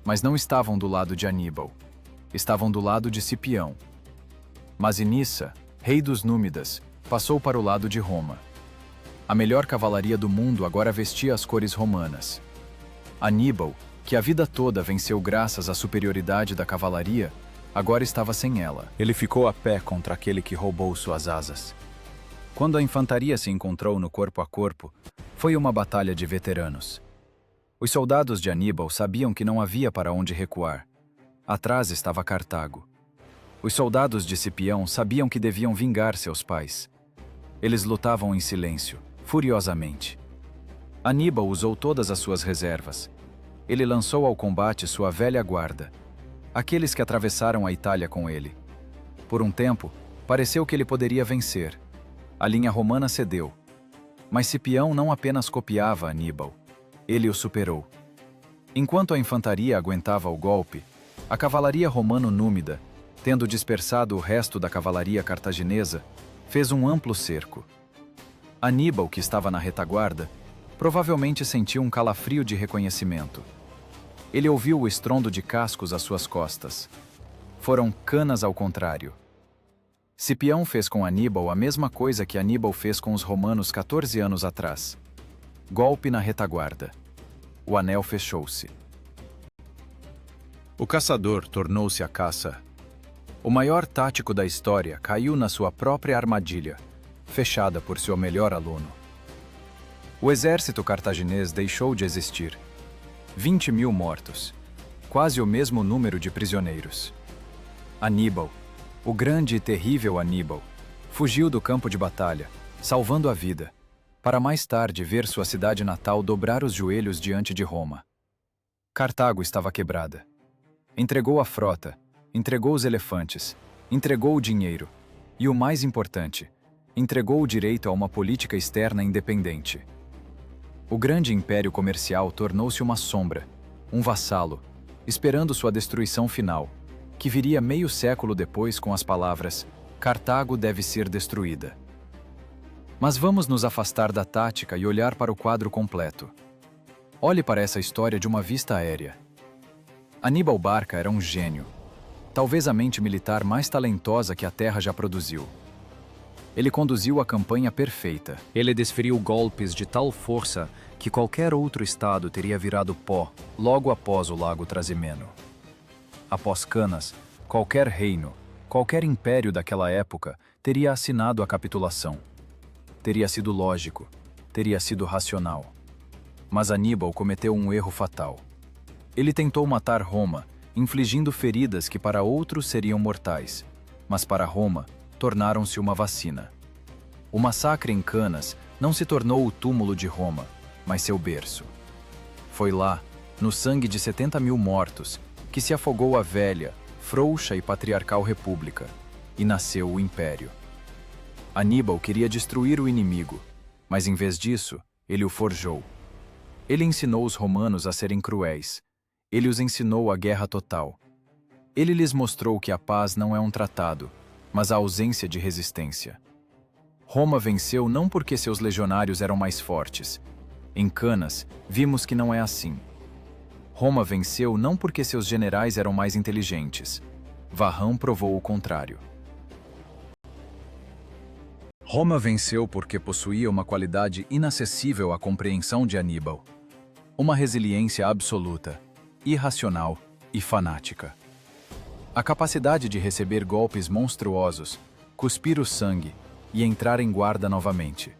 Mas não estavam do lado de Aníbal. Estavam do lado de Cipião. Massinissa, rei dos Númidas, passou para o lado de Roma. A melhor cavalaria do mundo agora vestia as cores romanas. Aníbal, que a vida toda venceu graças à superioridade da cavalaria, agora estava sem ela. Ele ficou a pé contra aquele que roubou suas asas. Quando a infantaria se encontrou no corpo a corpo, foi uma batalha de veteranos. Os soldados de Aníbal sabiam que não havia para onde recuar. Atrás estava Cartago. Os soldados de Cipião sabiam que deviam vingar seus pais. Eles lutavam em silêncio, furiosamente. Aníbal usou todas as suas reservas. Ele lançou ao combate sua velha guarda, aqueles que atravessaram a Itália com ele. Por um tempo, pareceu que ele poderia vencer. A linha romana cedeu. Mas Cipião não apenas copiava Aníbal, ele o superou. Enquanto a infantaria aguentava o golpe, a cavalaria romano-númida, tendo dispersado o resto da cavalaria cartaginesa, fez um amplo cerco. Aníbal, que estava na retaguarda, provavelmente sentiu um calafrio de reconhecimento. Ele ouviu o estrondo de cascos às suas costas. Foram canas ao contrário. Cipião fez com Aníbal a mesma coisa que Aníbal fez com os romanos 14 anos atrás. Golpe na retaguarda. O anel fechou-se. O caçador tornou-se a caça. O maior tático da história caiu na sua própria armadilha, fechada por seu melhor aluno. O exército cartaginês deixou de existir. 20.000 mortos, quase o mesmo número de prisioneiros. Aníbal, o grande e terrível Aníbal, fugiu do campo de batalha, salvando a vida, para mais tarde ver sua cidade natal dobrar os joelhos diante de Roma. Cartago estava quebrada. Entregou a frota, entregou os elefantes, entregou o dinheiro e, o mais importante, entregou o direito a uma política externa independente. O grande império comercial tornou-se uma sombra, um vassalo, esperando sua destruição final, que viria meio século depois com as palavras: Cartago deve ser destruída. Mas vamos nos afastar da tática e olhar para o quadro completo. Olhe para essa história de uma vista aérea. Aníbal Barca era um gênio, talvez a mente militar mais talentosa que a Terra já produziu. Ele conduziu a campanha perfeita. Ele desferiu golpes de tal força que qualquer outro estado teria virado pó logo após o Lago Trasimeno. Após Canas, qualquer reino, qualquer império daquela época teria assinado a capitulação. Teria sido lógico, teria sido racional. Mas Aníbal cometeu um erro fatal. Ele tentou matar Roma, infligindo feridas que para outros seriam mortais, mas para Roma tornaram-se uma vacina. O massacre em Canas não se tornou o túmulo de Roma, mas seu berço. Foi lá, no sangue de 70.000 mortos, que se afogou a velha, frouxa e patriarcal república, e nasceu o império. Aníbal queria destruir o inimigo, mas em vez disso, ele o forjou. Ele ensinou os romanos a serem cruéis. Ele os ensinou a guerra total. Ele lhes mostrou que a paz não é um tratado, mas a ausência de resistência. Roma venceu não porque seus legionários eram mais fortes. Em Canas, vimos que não é assim. Roma venceu não porque seus generais eram mais inteligentes. Varrão provou o contrário. Roma venceu porque possuía uma qualidade inacessível à compreensão de Aníbal. Uma resiliência absoluta, irracional e fanática. A capacidade de receber golpes monstruosos, cuspir o sangue e entrar em guarda novamente.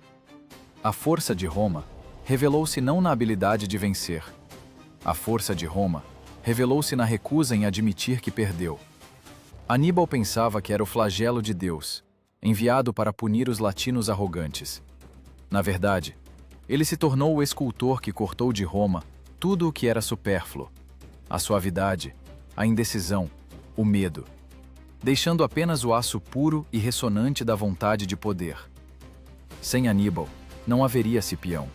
A força de Roma revelou-se não na habilidade de vencer. A força de Roma revelou-se na recusa em admitir que perdeu. Aníbal pensava que era o flagelo de Deus, enviado para punir os latinos arrogantes. Na verdade, ele se tornou o escultor que cortou de Roma tudo o que era supérfluo: a suavidade, a indecisão, o medo, deixando apenas o aço puro e ressonante da vontade de poder. Sem Aníbal, não haveria Cipião.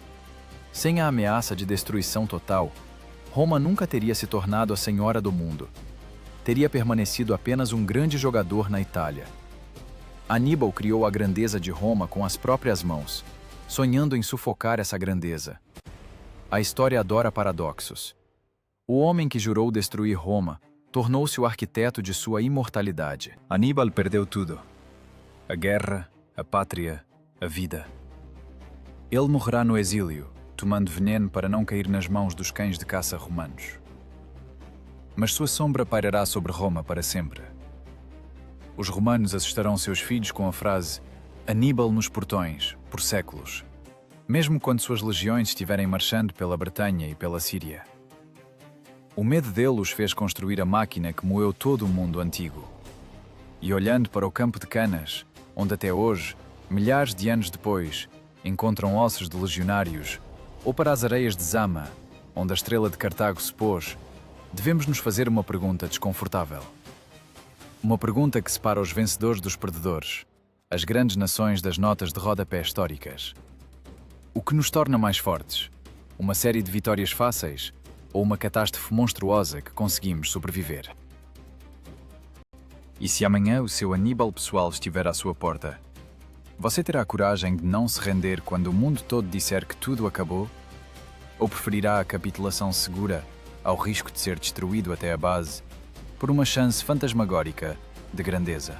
Sem a ameaça de destruição total, Roma nunca teria se tornado a senhora do mundo. Teria permanecido apenas um grande jogador na Itália. Aníbal criou a grandeza de Roma com as próprias mãos, sonhando em sufocar essa grandeza. A história adora paradoxos. O homem que jurou destruir Roma tornou-se o arquiteto de sua imortalidade. Aníbal perdeu tudo: a guerra, a pátria, a vida. Ele morrerá no exílio, tomando veneno para não cair nas mãos dos cães de caça romanos. Mas sua sombra pairará sobre Roma para sempre. Os romanos assustarão seus filhos com a frase Aníbal nos portões, por séculos, mesmo quando suas legiões estiverem marchando pela Bretanha e pela Síria. O medo dele os fez construir a máquina que moeu todo o mundo antigo. E olhando para o campo de Canas, onde até hoje, milhares de anos depois, encontram ossos de legionários, ou para as areias de Zama, onde a estrela de Cartago se pôs, devemos nos fazer uma pergunta desconfortável. Uma pergunta que separa os vencedores dos perdedores, as grandes nações das notas de rodapé históricas. O que nos torna mais fortes? Uma série de vitórias fáceis ou uma catástrofe monstruosa que conseguimos sobreviver? E se amanhã o seu Aníbal pessoal estiver à sua porta, você terá a coragem de não se render quando o mundo todo disser que tudo acabou? Ou preferirá a capitulação segura ao risco de ser destruído até a base por uma chance fantasmagórica de grandeza?